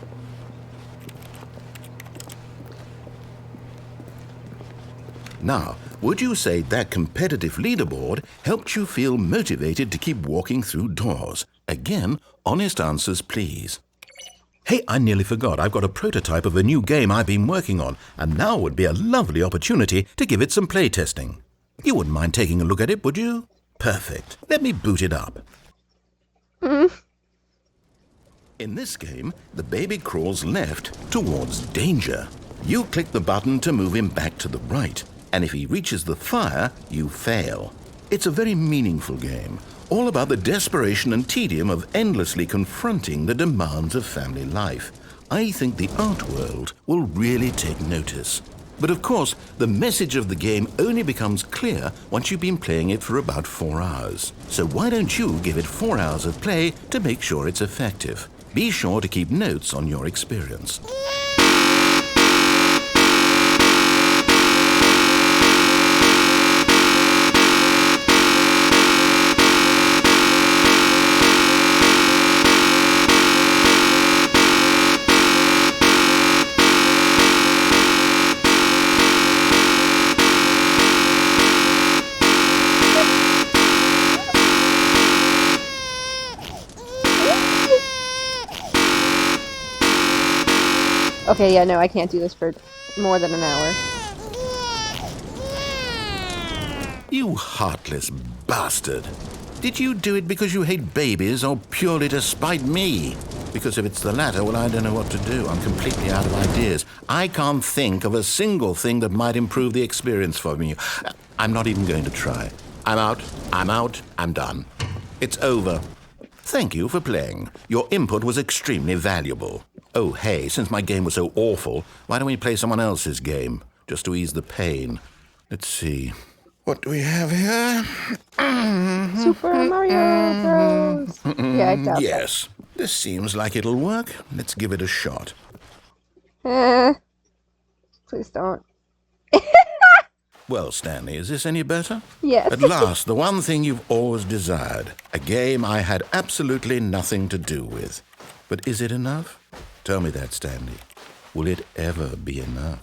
Now, would you say that competitive leaderboard helped you feel motivated to keep walking through doors? Again, honest answers, please. Hey, I nearly forgot. I've got a prototype of a new game I've been working on, and now would be a lovely opportunity to give it some playtesting. You wouldn't mind taking a look at it, would you? Perfect. Let me boot it up. In this game, the baby crawls left towards danger. You click the button to move him back to the right, and if he reaches the fire, you fail. It's a very meaningful game, all about the desperation and tedium of endlessly confronting the demands of family life. I think the art world will really take notice. But of course, the message of the game only becomes clear once you've been playing it for about 4 hours. So why don't you give it 4 hours of play to make sure it's effective? Be sure to keep notes on your experience. Okay, yeah, no, I can't do this for more than an hour. You heartless bastard. Did you do it because you hate babies or purely to spite me? Because if it's the latter, well, I don't know what to do. I'm completely out of ideas. I can't think of a single thing that might improve the experience for me. I'm not even going to try. I'm out, I'm done. It's over. Thank you for playing. Your input was extremely valuable. Oh, hey, since my game was so awful, why don't we play someone else's game, just to ease the pain? Let's see. What do we have here? Super Mario Bros. Yeah, I doubt Yes, this seems like it'll work. Let's give it a shot. that. Please don't. Well, Stanley, is this any better? Yes. At last, the one thing you've always desired. A game I had absolutely nothing to do with. But is it enough? Tell me that, Stanley. Will it ever be enough?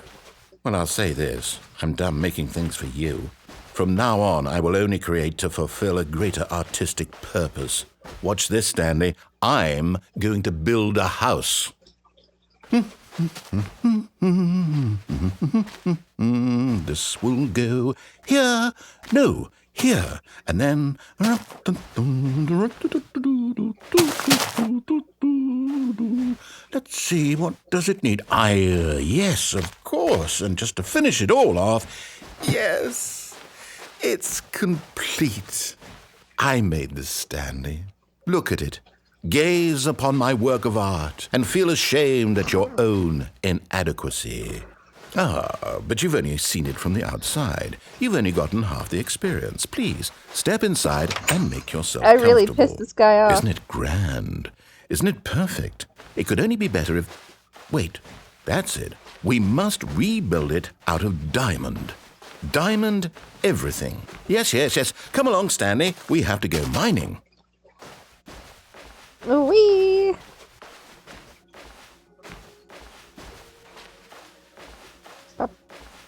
Well, I'll say this. I'm done making things for you. From now on, I will only create to fulfill a greater artistic purpose. Watch this, Stanley. I'm going to build a house. This will go here. No, here. And then... Let's see, what does it need? Yes, of course. And just to finish it all off, yes, it's complete. I made this, Stanley. Look at it. Gaze upon my work of art and feel ashamed at your own inadequacy. Ah, but you've only seen it from the outside. You've only gotten half the experience. Please, step inside and make yourself comfortable. I really pissed this guy off. Isn't it grand? Isn't it perfect? It could only be better if... Wait, that's it. We must rebuild it out of diamond. Diamond everything. Yes. Come along, Stanley. We have to go mining. Wee. Pop,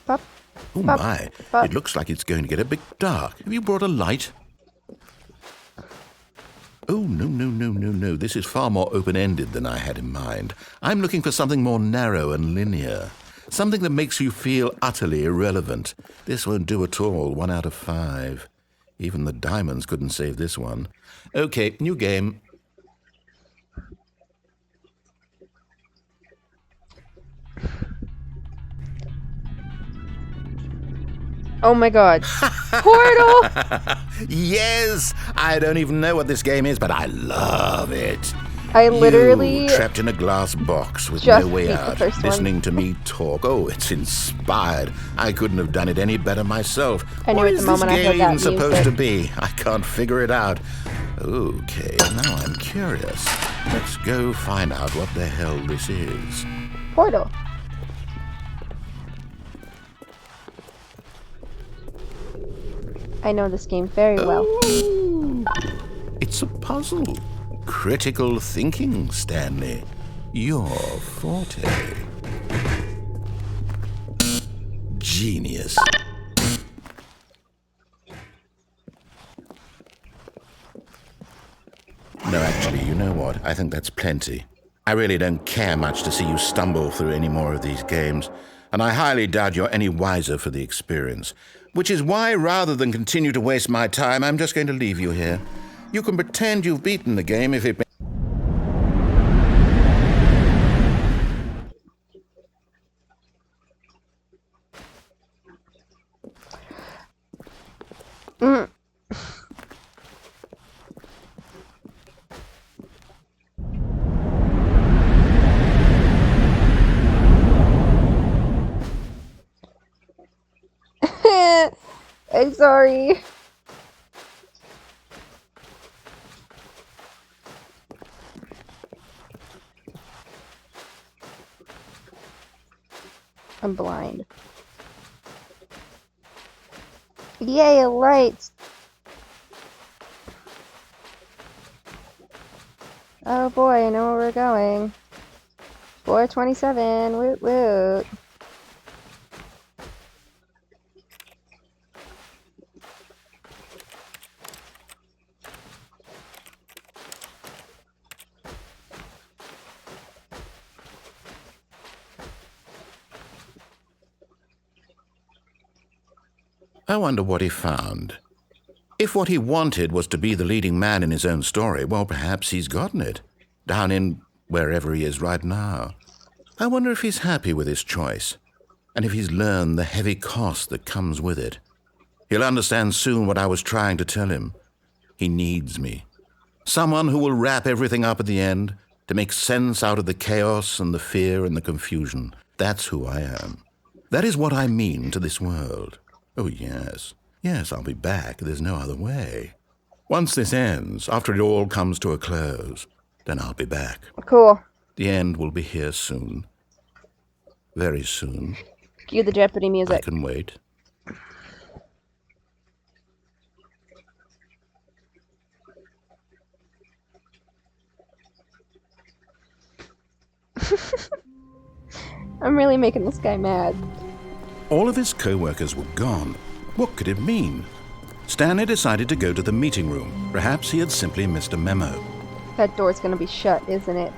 pop. Oh pop, my, pop. it looks like it's going to get a bit dark. Have you brought a light? Oh, no. This is far more open-ended than I had in mind. I'm looking for something more narrow and linear. Something that makes you feel utterly irrelevant. This won't do at all. 1 out of 5. Even the diamonds couldn't save this one. Okay, new game. Oh my god. Portal! Yes! I don't even know what this game is, but I love it. I literally You, trapped in a glass box with just no way beat the out, first one. listening to me talk. Oh, it's inspired. I couldn't have done it any better myself. I knew What at is the this moment I game heard that even supposed music. to be? I can't figure it out. Okay, now I'm curious. Let's go find out what the hell this is. Portal. I know this game very well. Oh, it's a puzzle. Critical thinking, Stanley. Your forte. Genius. No, actually, you know what? I think that's plenty. I really don't care much to see you stumble through any more of these games, and I highly doubt you're any wiser for the experience. Which is why, rather than continue to waste my time, I'm just going to leave you here. You can pretend you've beaten the game if it... I'm sorry. I'm blind. Yay, lights! Oh boy, I know where we're going. 427, woot woot. I wonder what he found. If what he wanted was to be the leading man in his own story, well, perhaps he's gotten it. Down in wherever he is right now. I wonder if he's happy with his choice, and if he's learned the heavy cost that comes with it. He'll understand soon what I was trying to tell him. He needs me. Someone who will wrap everything up at the end, to make sense out of the chaos and the fear and the confusion. That's who I am. That is what I mean to this world. Oh, yes. Yes, I'll be back. There's no other way. Once this ends, after it all comes to a close, then I'll be back. Cool. The end will be here soon. Very soon. Cue the Jeopardy I music. can wait. I'm really making this guy mad. All of his co-workers were gone. What could it mean? Stanley decided to go to the meeting room. Perhaps he had simply missed a memo. That door's gonna be shut, isn't it?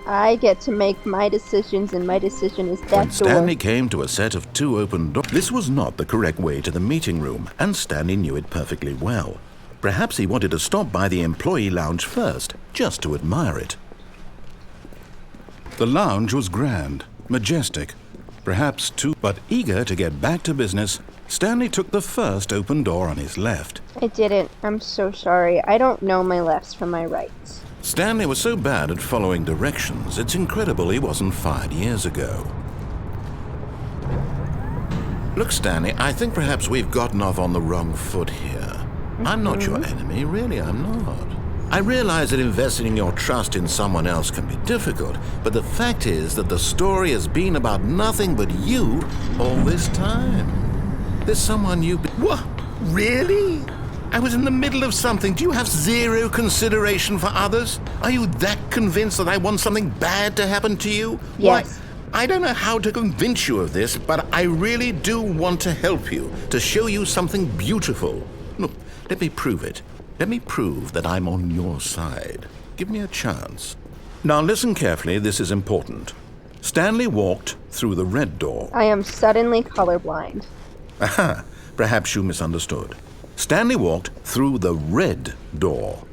I get to make my decisions, and my decision is that When door. Stanley came to a set of 2 open doors, this was not the correct way to the meeting room, and Stanley knew it perfectly well. Perhaps he wanted to stop by the employee lounge first, just to admire it. The lounge was grand, majestic, perhaps too, but eager to get back to business, Stanley took the first open door on his left. I didn't. I'm so sorry. I don't know my lefts from my rights. Stanley was so bad at following directions, it's incredible he wasn't fired years ago. Look, Stanley, I think perhaps we've gotten off on the wrong foot here. I'm not your enemy, really, I'm not. I realize that investing your trust in someone else can be difficult, but the fact is that the story has been about nothing but you all this time. There's someone you've been... What? Really? I was in the middle of something. Do you have zero consideration for others? Are you that convinced that I want something bad to happen to you? Yes. Why, I don't know how to convince you of this, but I really do want to help you, to show you something beautiful. Look, let me prove it. Let me prove that I'm on your side. Give me a chance. Now listen carefully, this is important. Stanley walked through the red door. I am suddenly colorblind. Aha, perhaps you misunderstood. Stanley walked through the red door.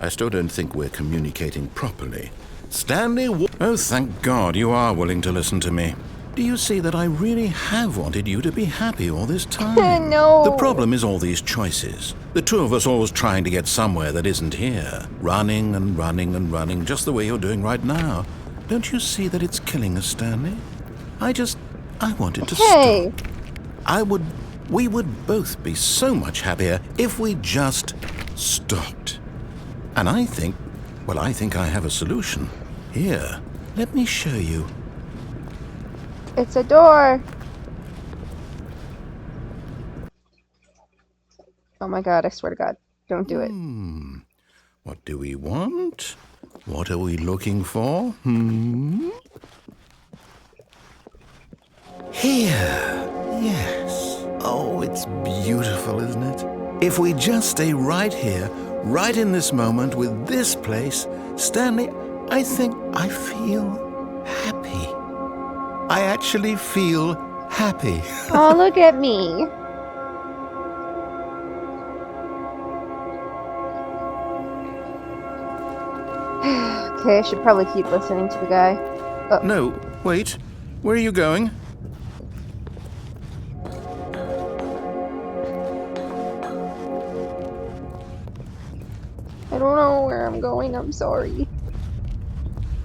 I still don't think we're communicating properly. Stanley Oh, thank God you are willing to listen to me. Do you see that I really have wanted you to be happy all this time? No. The problem is all these choices. The two of us always trying to get somewhere that isn't here. Running and running and running, just the way you're doing right now. Don't you see that it's killing us, Stanley? I wanted to Hey. stop. We would both be so much happier if we just stopped. And I think I have a solution. Here, let me show you. It's a door. Oh my god, I swear to God. Don't do it. What do we want? What are we looking for? Here. Yes. Oh, it's beautiful, isn't it? If we just stay right here, right in this moment with this place, Stanley, I think I feel happy. I actually feel happy. Oh, look at me. Okay, I should probably keep listening to the guy. Oh. No, wait. Where are you going? I don't know where I'm going, I'm sorry.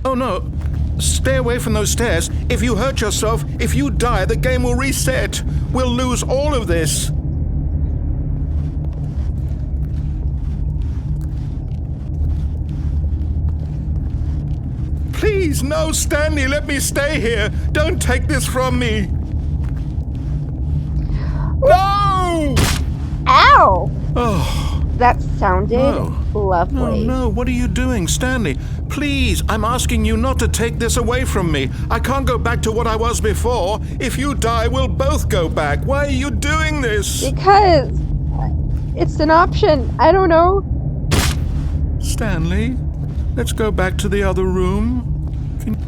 Oh no. Stay away from those stairs. If you hurt yourself, if you die, the game will reset. We'll lose all of this. Please, no, Stanley, let me stay here. Don't take this from me. No! Ow! Oh, That sounded lovely. no, what are you doing, Stanley? Please, I'm asking you not to take this away from me. I can't go back to what I was before. If you die, we'll both go back. Why are you doing this? Because it's an option. I don't know. Stanley, let's go back to the other room.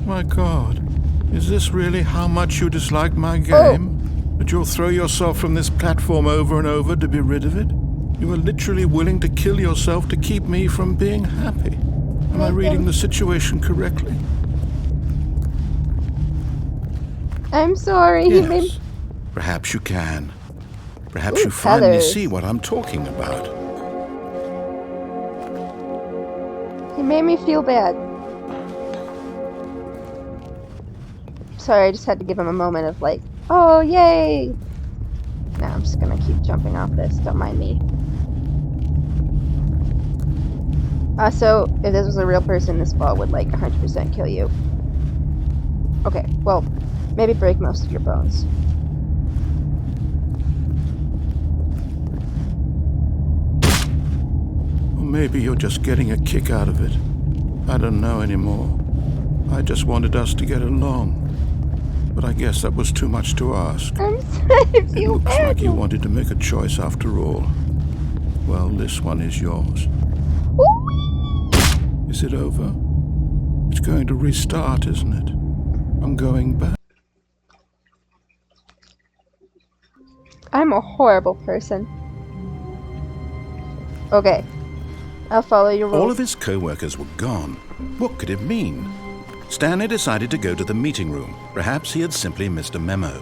My God, is this really how much you dislike my game? That you'll throw yourself from this platform over and over to be rid of it? You are literally willing to kill yourself to keep me from being happy. Am I reading the situation correctly? I'm sorry. He made... Yes. Perhaps you can. Perhaps Ooh, you finally feathers. see what I'm talking about. He made me feel bad. Sorry, I just had to give him a moment of like, oh, yay! Now I'm just gonna keep jumping off this. Don't mind me. So, if this was a real person, this ball would like 100% kill you. Okay, well, maybe break most of your bones. Or maybe you're just getting a kick out of it. I don't know anymore. I just wanted us to get along. But I guess that was too much to ask. I'm sorry, I It feel looks bad. like you wanted to make a choice after all. Well, this one is yours. Ooh. Is it over? It's going to restart, isn't it? I'm going back. I'm a horrible person. Okay. I'll follow your rules. All of his co-workers were gone. What could it mean? Stanley decided to go to the meeting room. Perhaps he had simply missed a memo.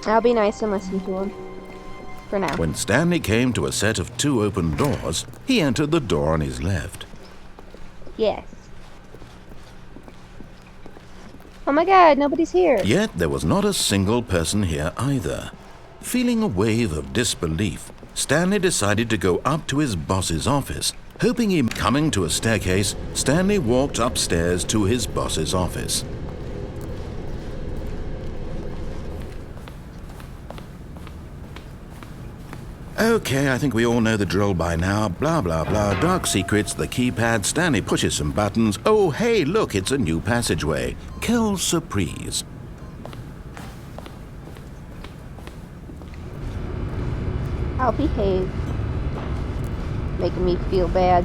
I'll be nice and listen to him. For now. When Stanley came to a set of 2 open doors, he entered the door on his left. Yes. Oh my god, nobody's here. Yet there was not a single person here either. Feeling a wave of disbelief, Stanley decided to go up to his boss's office. Hoping him coming to a staircase, Stanley walked upstairs to his boss's office. Okay, I think we all know the drill by now. Blah, blah, blah. Dark secrets, the keypad. Stanley pushes some buttons. Oh, hey, look, it's a new passageway. Quelle surprise. I'll behave. Making me feel bad.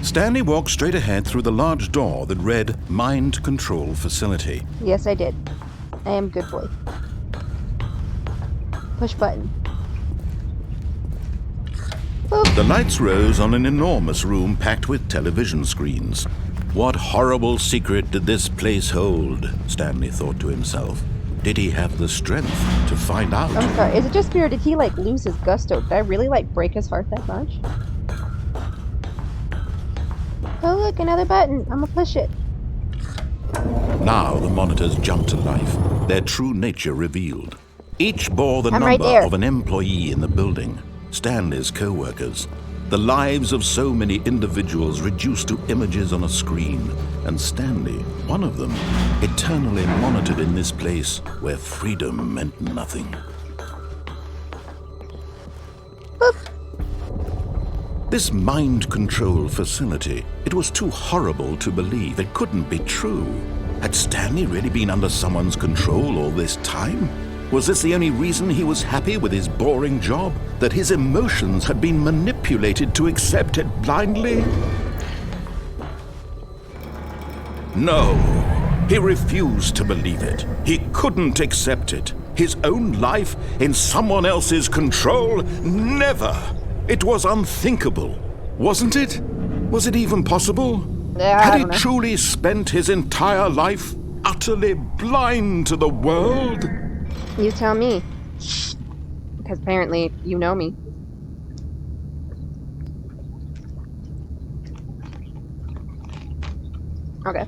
Stanley walked straight ahead through the large door that read Mind Control Facility. Yes, I did. I am good boy. Push button. Boop. The lights rose on an enormous room packed with television screens. What horrible secret did this place hold? Stanley thought to himself. Did he have the strength to find out? I'm sorry, is it just me or did he like lose his gusto? Did I really like break his heart that much? Oh look, another button. I'm gonna push it. Now the monitors jumped to life, their true nature revealed. Each bore the I'm number right there. of an employee in the building, Stanley's co-workers. The lives of so many individuals reduced to images on a screen, and Stanley, one of them, eternally monitored in this place where freedom meant nothing. Boop. This mind control facility, it was too horrible to believe. It couldn't be true. Had Stanley really been under someone's control all this time? Was this the only reason he was happy with his boring job? That his emotions had been manipulated to accept it blindly? No, he refused to believe it. He couldn't accept it. His own life in someone else's control? Never! It was unthinkable, wasn't it? Was it even possible? Yeah, Had I he don't know. truly spent his entire life utterly blind to the world? You tell me. Because apparently you know me. Okay.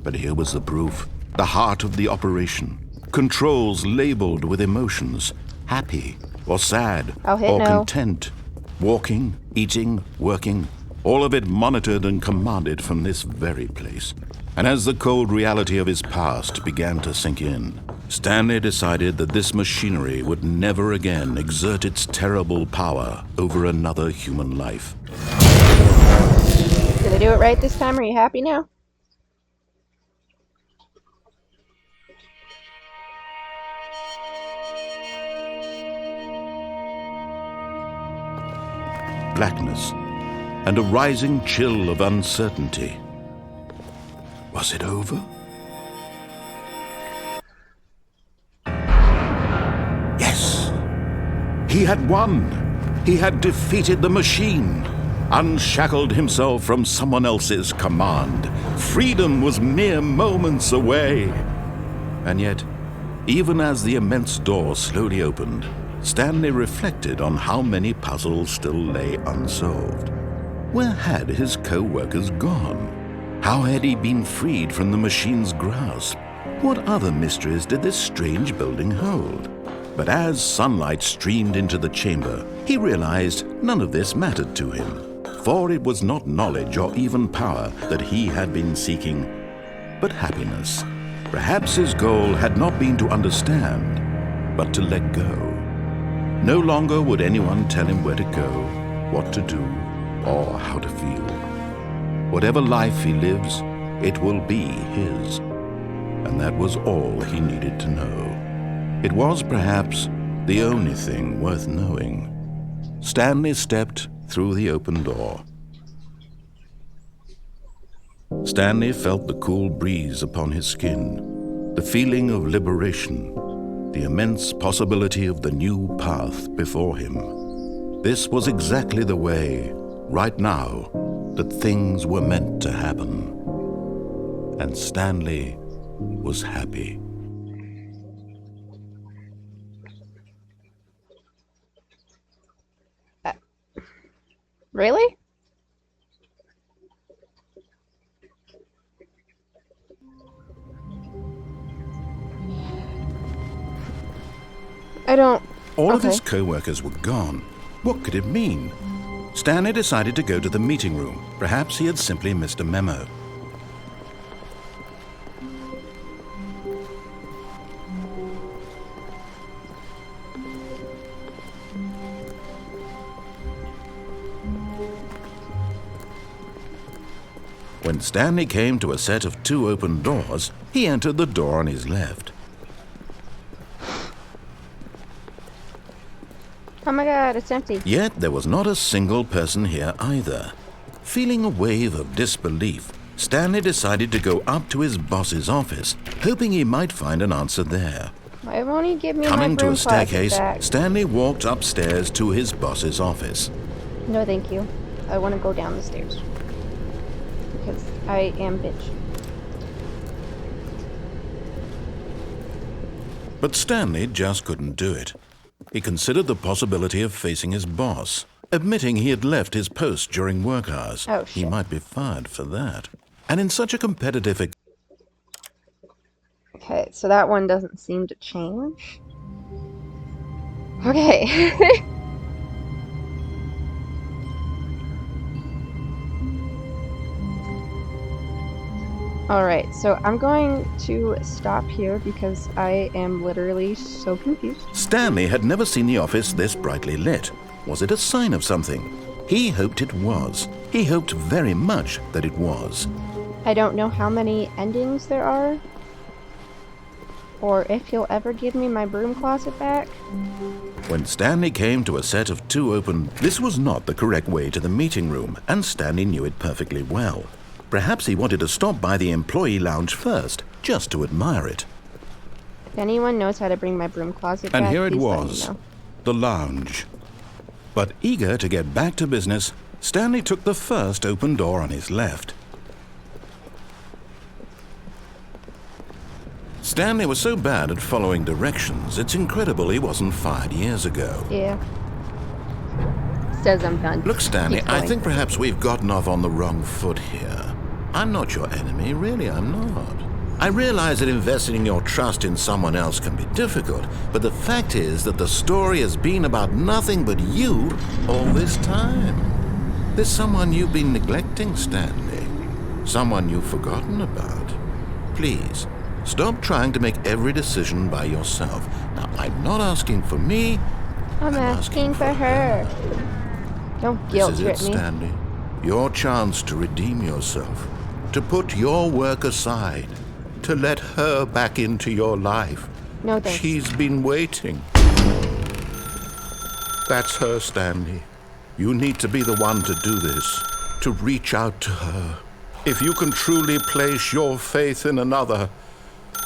But here was the proof. The heart of the operation. Controls labeled with emotions. Happy or sad I'll hit or no. content. Walking, eating, working. All of it monitored and commanded from this very place. And as the cold reality of his past began to sink in, Stanley decided that this machinery would never again exert its terrible power over another human life. Did I do it right this time? Are you happy now? Blackness and a rising chill of uncertainty. Was it over? Yes! He had won! He had defeated the machine, unshackled himself from someone else's command. Freedom was mere moments away. And yet, even as the immense door slowly opened, Stanley reflected on how many puzzles still lay unsolved. Where had his co-workers gone? How had he been freed from the machine's grasp? What other mysteries did this strange building hold? But as sunlight streamed into the chamber, he realized none of this mattered to him, for it was not knowledge or even power that he had been seeking, but happiness. Perhaps his goal had not been to understand, but to let go. No longer would anyone tell him where to go, what to do, or how to feel. Whatever life he lives, it will be his. And that was all he needed to know. It was perhaps the only thing worth knowing. Stanley stepped through the open door. Stanley felt the cool breeze upon his skin, the feeling of liberation, the immense possibility of the new path before him. This was exactly the way, right now, that things were meant to happen. And Stanley was happy. Really? I don't... All of Okay. his co-workers were gone. What could it mean? Stanley decided to go to the meeting room. Perhaps he had simply missed a memo. When Stanley came to a set of 2 open doors, he entered the door on his left. Oh my god, it's empty. Yet there was not a single person here either. Feeling a wave of disbelief, Stanley decided to go up to his boss's office, hoping he might find an answer there. Why won't he give me Coming my to broom a staircase, closet back? Stanley walked upstairs to his boss's office. No, thank you. I want to go down the stairs. Because I am bitch. But Stanley just couldn't do it. He considered the possibility of facing his boss, admitting he had left his post during work hours. Oh, he shit. might be fired for that. And in such a competitive... Okay, so that one doesn't seem to change. Okay. Alright, so I'm going to stop here because I am literally so confused. Stanley had never seen the office this brightly lit. Was it a sign of something? He hoped it was. He hoped very much that it was. I don't know how many endings there are, or if you'll ever give me my broom closet back. When Stanley came to a set of two open, this was not the correct way to the meeting room, and Stanley knew it perfectly well. Perhaps he wanted to stop by the employee lounge first, just to admire it. If anyone knows how to bring my broom closet back, And here it please let me was, know. the lounge. But eager to get back to business, Stanley took the first open door on his left. Stanley was so bad at following directions, it's incredible he wasn't fired years ago. Yeah. Says I'm done. Look, Stanley, Keep I going. think perhaps we've gotten off on the wrong foot here. I'm not your enemy, really, I'm not. I realize that investing your trust in someone else can be difficult, but the fact is that the story has been about nothing but you all this time. There's someone you've been neglecting, Stanley. Someone you've forgotten about. Please, stop trying to make every decision by yourself. Now, I'm not asking for me. I'm asking for her. Don't guilt This is trip it, me. Stanley. Your chance to redeem yourself. To put your work aside. To let her back into your life. No thanks. She's been waiting. That's her, Stanley. You need to be the one to do this. To reach out to her. If you can truly place your faith in another,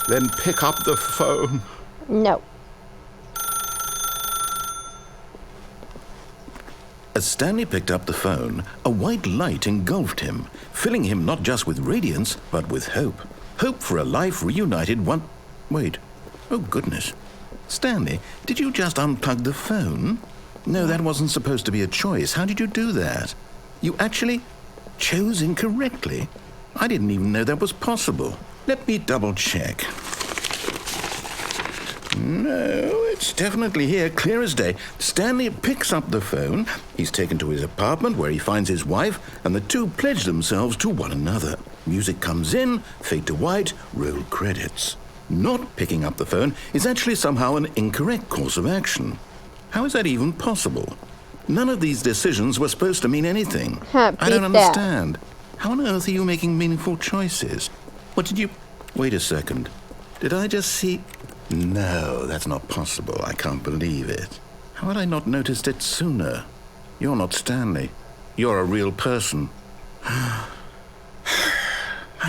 then pick up the phone. No. As Stanley picked up the phone, a white light engulfed him, filling him not just with radiance, but with hope. Hope for a life reunited one... Wait. Oh, goodness. Stanley, did you just unplug the phone? No, that wasn't supposed to be a choice. How did you do that? You actually chose incorrectly? I didn't even know that was possible. Let me double-check. No, it's definitely here, clear as day. Stanley picks up the phone. He's taken to his apartment where he finds his wife, and the two pledge themselves to one another. Music comes in, fade to white, roll credits. Not picking up the phone is actually somehow an incorrect course of action. How is that even possible? None of these decisions were supposed to mean anything. Huh, I don't beat that. understand. How on earth are you making meaningful choices? What did you... Wait a second. Did I just see... No, that's not possible. I can't believe it. How had I not noticed it sooner? You're not Stanley. You're a real person. I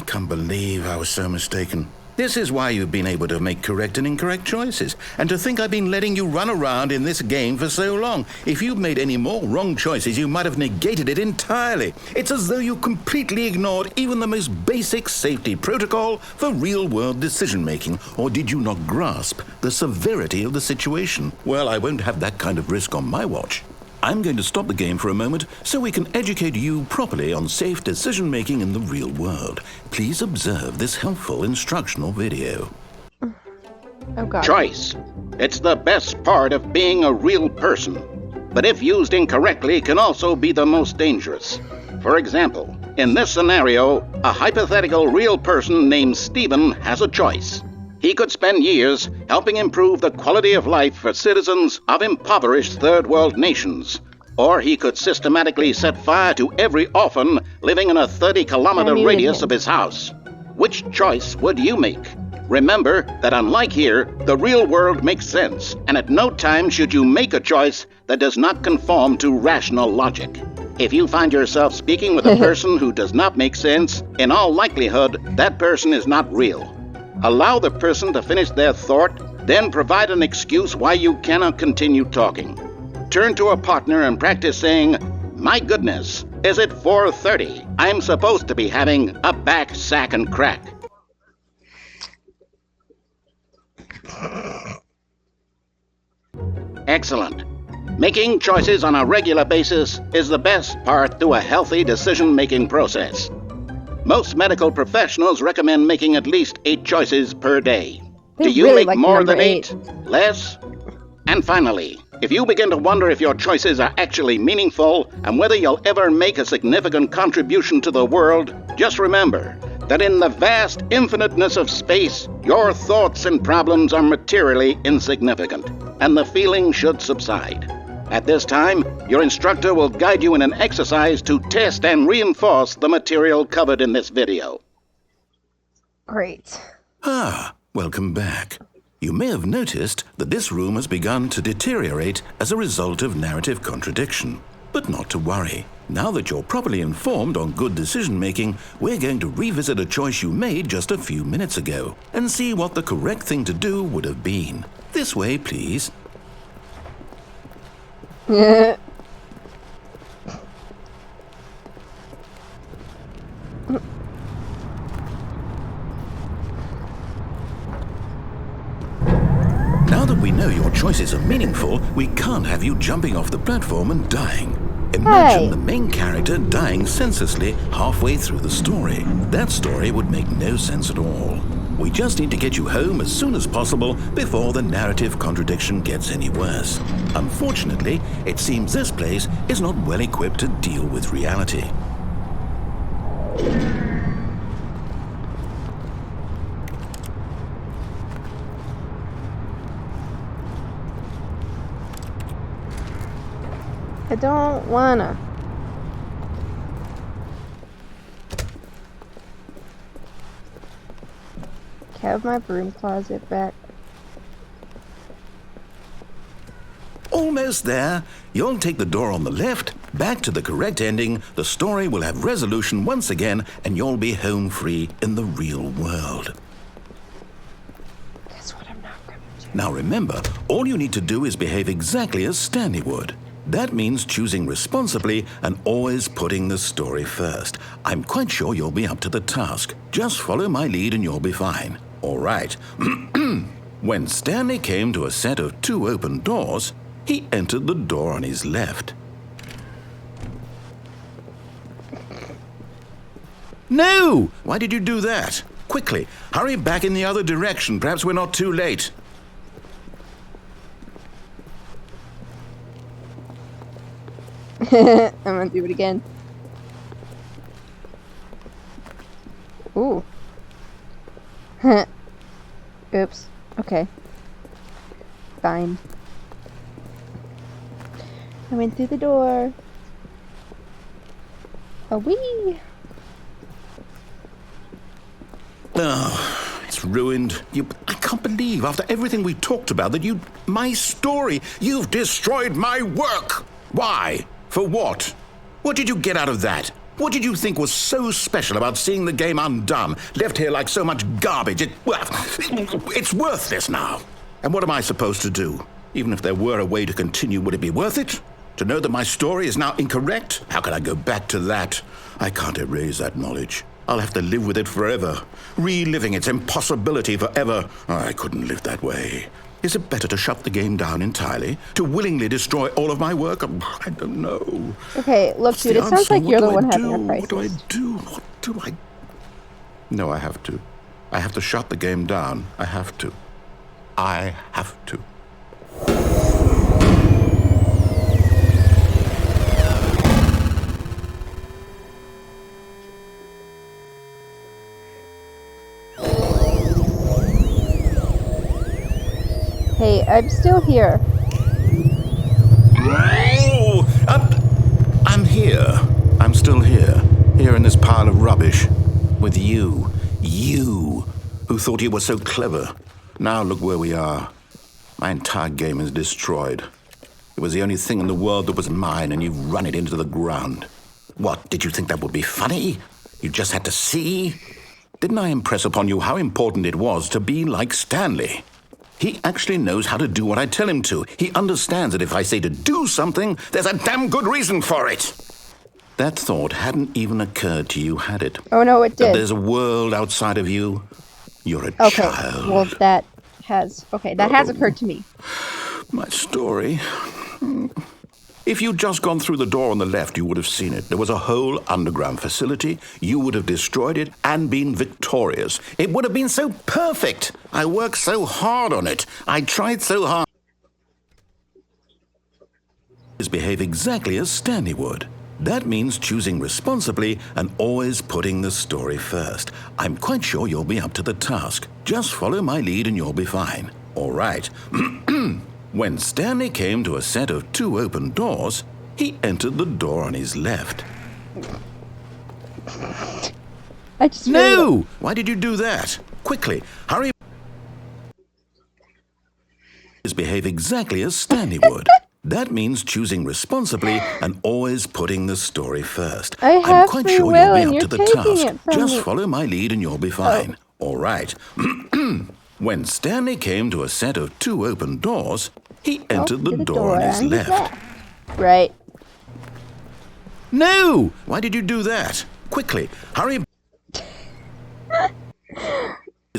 can't believe I was so mistaken. This is why you've been able to make correct and incorrect choices. And to think I've been letting you run around in this game for so long. If you'd made any more wrong choices, you might have negated it entirely. It's as though you completely ignored even the most basic safety protocol for real-world decision-making. Or did you not grasp the severity of the situation? Well, I won't have that kind of risk on my watch. I'm going to stop the game for a moment so we can educate you properly on safe decision-making in the real world. Please observe this helpful instructional video. Oh god. Choice. It's the best part of being a real person. But if used incorrectly, can also be the most dangerous. For example, in this scenario, a hypothetical real person named Stephen has a choice. He could spend years helping improve the quality of life for citizens of impoverished third world nations. Or he could systematically set fire to every orphan living in a 30-kilometer I muted radius him. of his house. Which choice would you make? Remember that unlike here, the real world makes sense, and at no time should you make a choice that does not conform to rational logic. If you find yourself speaking with a person who does not make sense, in all likelihood, that person is not real. Allow the person to finish their thought, then provide an excuse why you cannot continue talking. Turn to a partner and practice saying, "My goodness, is it 4:30? I'm supposed to be having a back, sack, and crack." Excellent. Making choices on a regular basis is the best part to a healthy decision-making process. Most medical professionals recommend making at least 8 choices per day. Do you really make like more number than 8? Less? And finally, if you begin to wonder if your choices are actually meaningful and whether you'll ever make a significant contribution to the world, just remember that in the vast infiniteness of space, your thoughts and problems are materially insignificant, and the feeling should subside. At this time, your instructor will guide you in an exercise to test and reinforce the material covered in this video. Great. Welcome back. You may have noticed that this room has begun to deteriorate as a result of narrative contradiction. But not to worry. Now that you're properly informed on good decision-making, we're going to revisit a choice you made just a few minutes ago and see what the correct thing to do would have been. This way, please. Now that we know your choices are meaningful, we can't have you jumping off the platform and dying. Imagine the main character dying senselessly halfway through the story. That story would make no sense at all. We just need to get you home as soon as possible before the narrative contradiction gets any worse. Unfortunately, it seems this place is not well equipped to deal with reality. I don't wanna. Have my broom closet back. Almost there. You'll take the door on the left, back to the correct ending, the story will have resolution once again, and you'll be home free in the real world. That's what I'm not gonna do. Now remember, all you need to do is behave exactly as Stanley would. That means choosing responsibly and always putting the story first. I'm quite sure you'll be up to the task. Just follow my lead and you'll be fine. All right. When Stanley came to a set of 2 open doors, he entered the door on his left. No! Why did you do that? Quickly, hurry back in the other direction. Perhaps we're not too late. I'm gonna do it again. Ooh. Oops. Okay. Fine. I went through the door. A wee. Oh, it's ruined. I can't believe, after everything we talked about, that my story, you've destroyed my work. Why? For what? What did you get out of that? What did you think was so special about seeing the game undone, left here like so much garbage? It's worthless now. And what am I supposed to do? Even if there were a way to continue, would it be worth it? To know that my story is now incorrect? How can I go back to that? I can't erase that knowledge. I'll have to live with it forever, reliving its impossibility forever. I couldn't live that way. Is it better to shut the game down entirely? To willingly destroy all of my work? I don't know. Okay, look, dude, it sounds like you're the one having a crisis. What do I do? What do I... No, I have to. I have to shut the game down. I have to. I have to. Hey, I'm still here. Oh, I'm here. I'm still here. Here in this pile of rubbish. With you. You. who thought you were so clever. Now look where we are. My entire game is destroyed. It was the only thing in the world that was mine, and you've run it into the ground. What, did you think that would be funny? You just had to see? Didn't I impress upon you how important it was to be like Stanley? He actually knows how to do what I tell him to. He understands that if I say to do something, there's a damn good reason for it. That thought hadn't even occurred to you, had it? Oh, no, it That did. there's a world outside of you. You're a Okay, child. well, that has occurred to me. My story. If you'd just gone through the door on the left, you would have seen it. There was a whole underground facility. You would have destroyed it and been victorious. It would have been so perfect. I worked so hard on it. I tried so hard. Behave exactly as Stanley would. That means choosing responsibly and always putting the story first. I'm quite sure you'll be up to the task. Just follow my lead and you'll be fine. All right. When Stanley came to a set of 2 open doors, he entered the door on his left. I just No! Why did you do that? Quickly, hurry. Behave exactly as Stanley would. That means choosing responsibly and always putting the story first. I I'm have quite free sure will you'll and be you're up to the taking task. it from Just me. follow my lead and you'll be fine. All right. When Stanley came to a set of 2 open doors, he entered the door on his left. Right. No! Why did you do that? Quickly, hurry.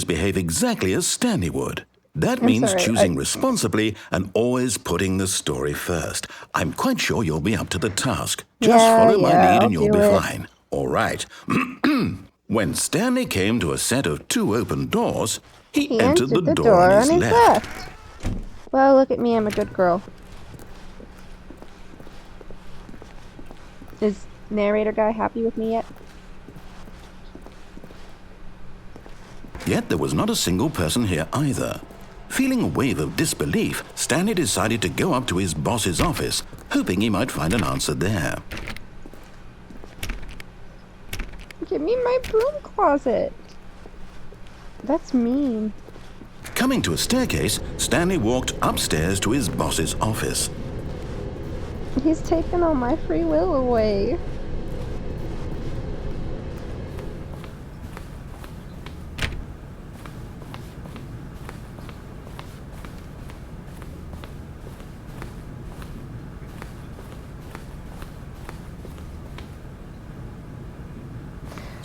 Behave exactly as Stanley would. That means sorry, choosing responsibly and always putting the story first. I'm quite sure you'll be up to the task. Just follow my lead and you'll be fine. All right. When Stanley came to a set of 2 open doors, he entered the door on his left. Well, look at me, I'm a good girl. Is narrator guy happy with me yet? Yet there was not a single person here either. Feeling a wave of disbelief, Stanley decided to go up to his boss's office, hoping he might find an answer there. Give me my broom closet. That's mean. Coming to a staircase, Stanley walked upstairs to his boss's office. He's taken all my free will away.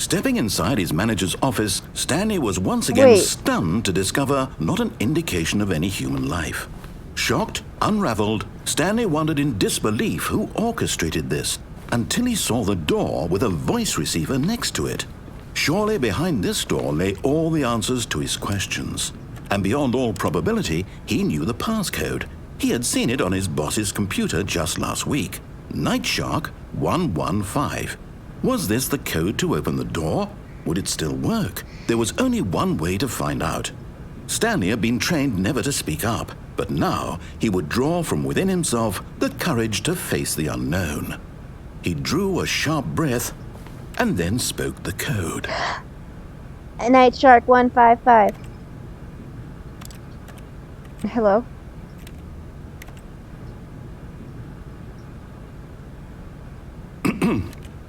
Stepping inside his manager's office, Stanley was once again stunned to discover not an indication of any human life. Shocked, unraveled, Stanley wondered in disbelief who orchestrated this, until he saw the door with a voice receiver next to it. Surely behind this door lay all the answers to his questions. And beyond all probability, he knew the passcode. He had seen it on his boss's computer just last week. Night Shark 115. Was this the code to open the door? Would it still work? There was only one way to find out. Stanley had been trained never to speak up, but now he would draw from within himself the courage to face the unknown. He drew a sharp breath and then spoke the code. Night Shark 155. Hello?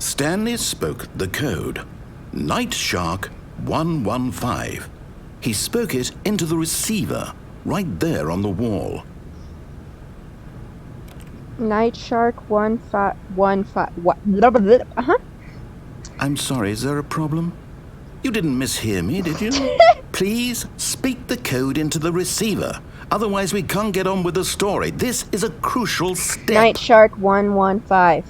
Stanley spoke the code. Night Shark 115. He spoke it into the receiver, right there on the wall. Night Shark 115. What? Uh-huh. I'm sorry, is there a problem? You didn't mishear me, did you? Please speak the code into the receiver. Otherwise, we can't get on with the story. This is a crucial step. Night Shark 115.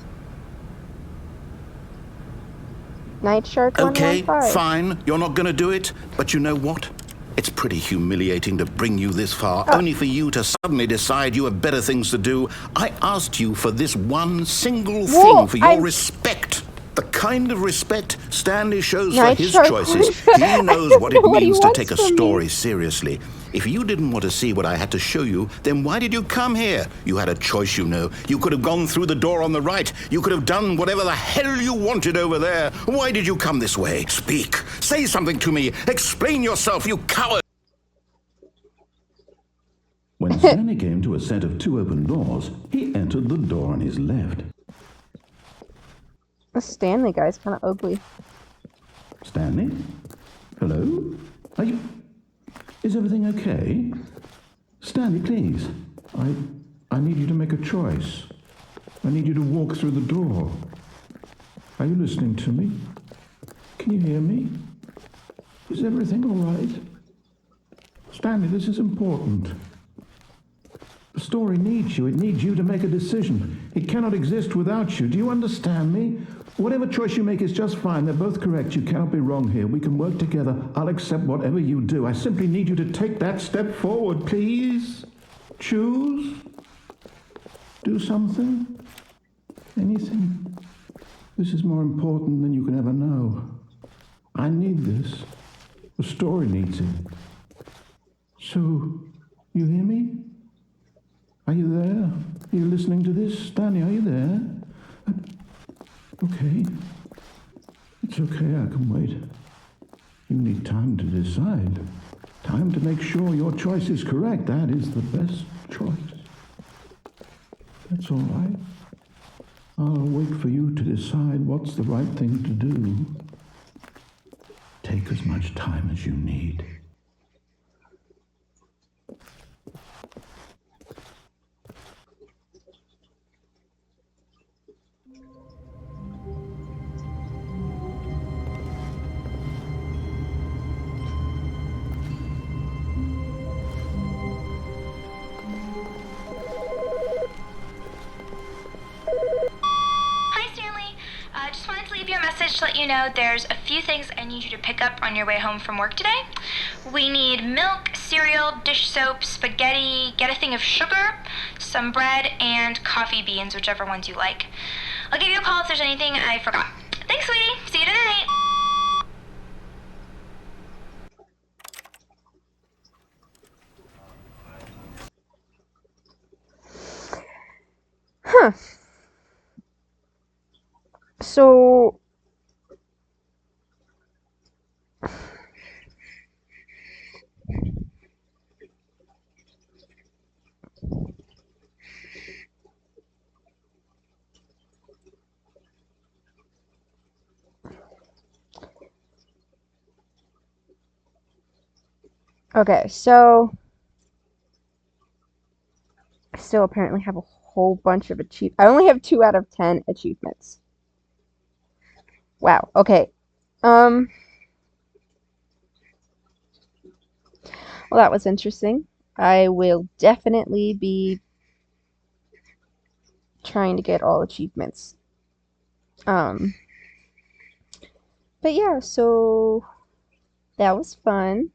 Night Shark 115. Okay, fine. You're not going to do it. But you know what? It's pretty humiliating to bring you this far, only for you to suddenly decide you have better things to do. I asked you for this one single thing, for your respect. The kind of respect Stanley shows Night for his Shark choices. Horse. He knows what it know what he means to wants take a from me. story seriously. If you didn't want to see what I had to show you, then why did you come here? You had a choice, you know. You could have gone through the door on the right. You could have done whatever the hell you wanted over there. Why did you come this way? Speak. Say something to me. Explain yourself, you coward. When Stanley came to a set of 2 open doors, he entered the door on his left. The Stanley guy's kind of ugly. Stanley? Hello? Are you... Is everything okay? Stanley, please. I need you to make a choice. I need you to walk through the door. Are you listening to me? Can you hear me? Is everything all right? Stanley, this is important. The story needs you. It needs you to make a decision. It cannot exist without you. Do you understand me? Whatever choice you make is just fine. They're both correct. You cannot be wrong here. We can work together. I'll accept whatever you do. I simply need you to take that step forward, please. Choose. Do something. Anything. This is more important than you can ever know. I need this. The story needs it. So, you hear me? Are you there? Are you listening to this? Stanley, are you there? Okay. It's okay, I can wait. You need time to decide. Time to make sure your choice is correct. That is the best choice. That's all right. I'll wait for you to decide what's the right thing to do. Take as much time as you need. To let you know there's a few things I need you to pick up on your way home from work today. We need milk, cereal, dish soap, spaghetti, get a thing of sugar, some bread, and coffee beans, whichever ones you like. I'll give you a call if there's anything I forgot. Thanks, sweetie. See you tonight. Huh. So... Okay, so I still apparently have a whole bunch of achievements. I only have 2 out of 10 achievements. Wow, okay. Well, that was interesting. I will definitely be trying to get all achievements. But yeah, so that was fun.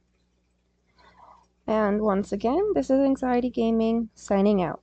And once again, this is Anxiety Gaming signing out.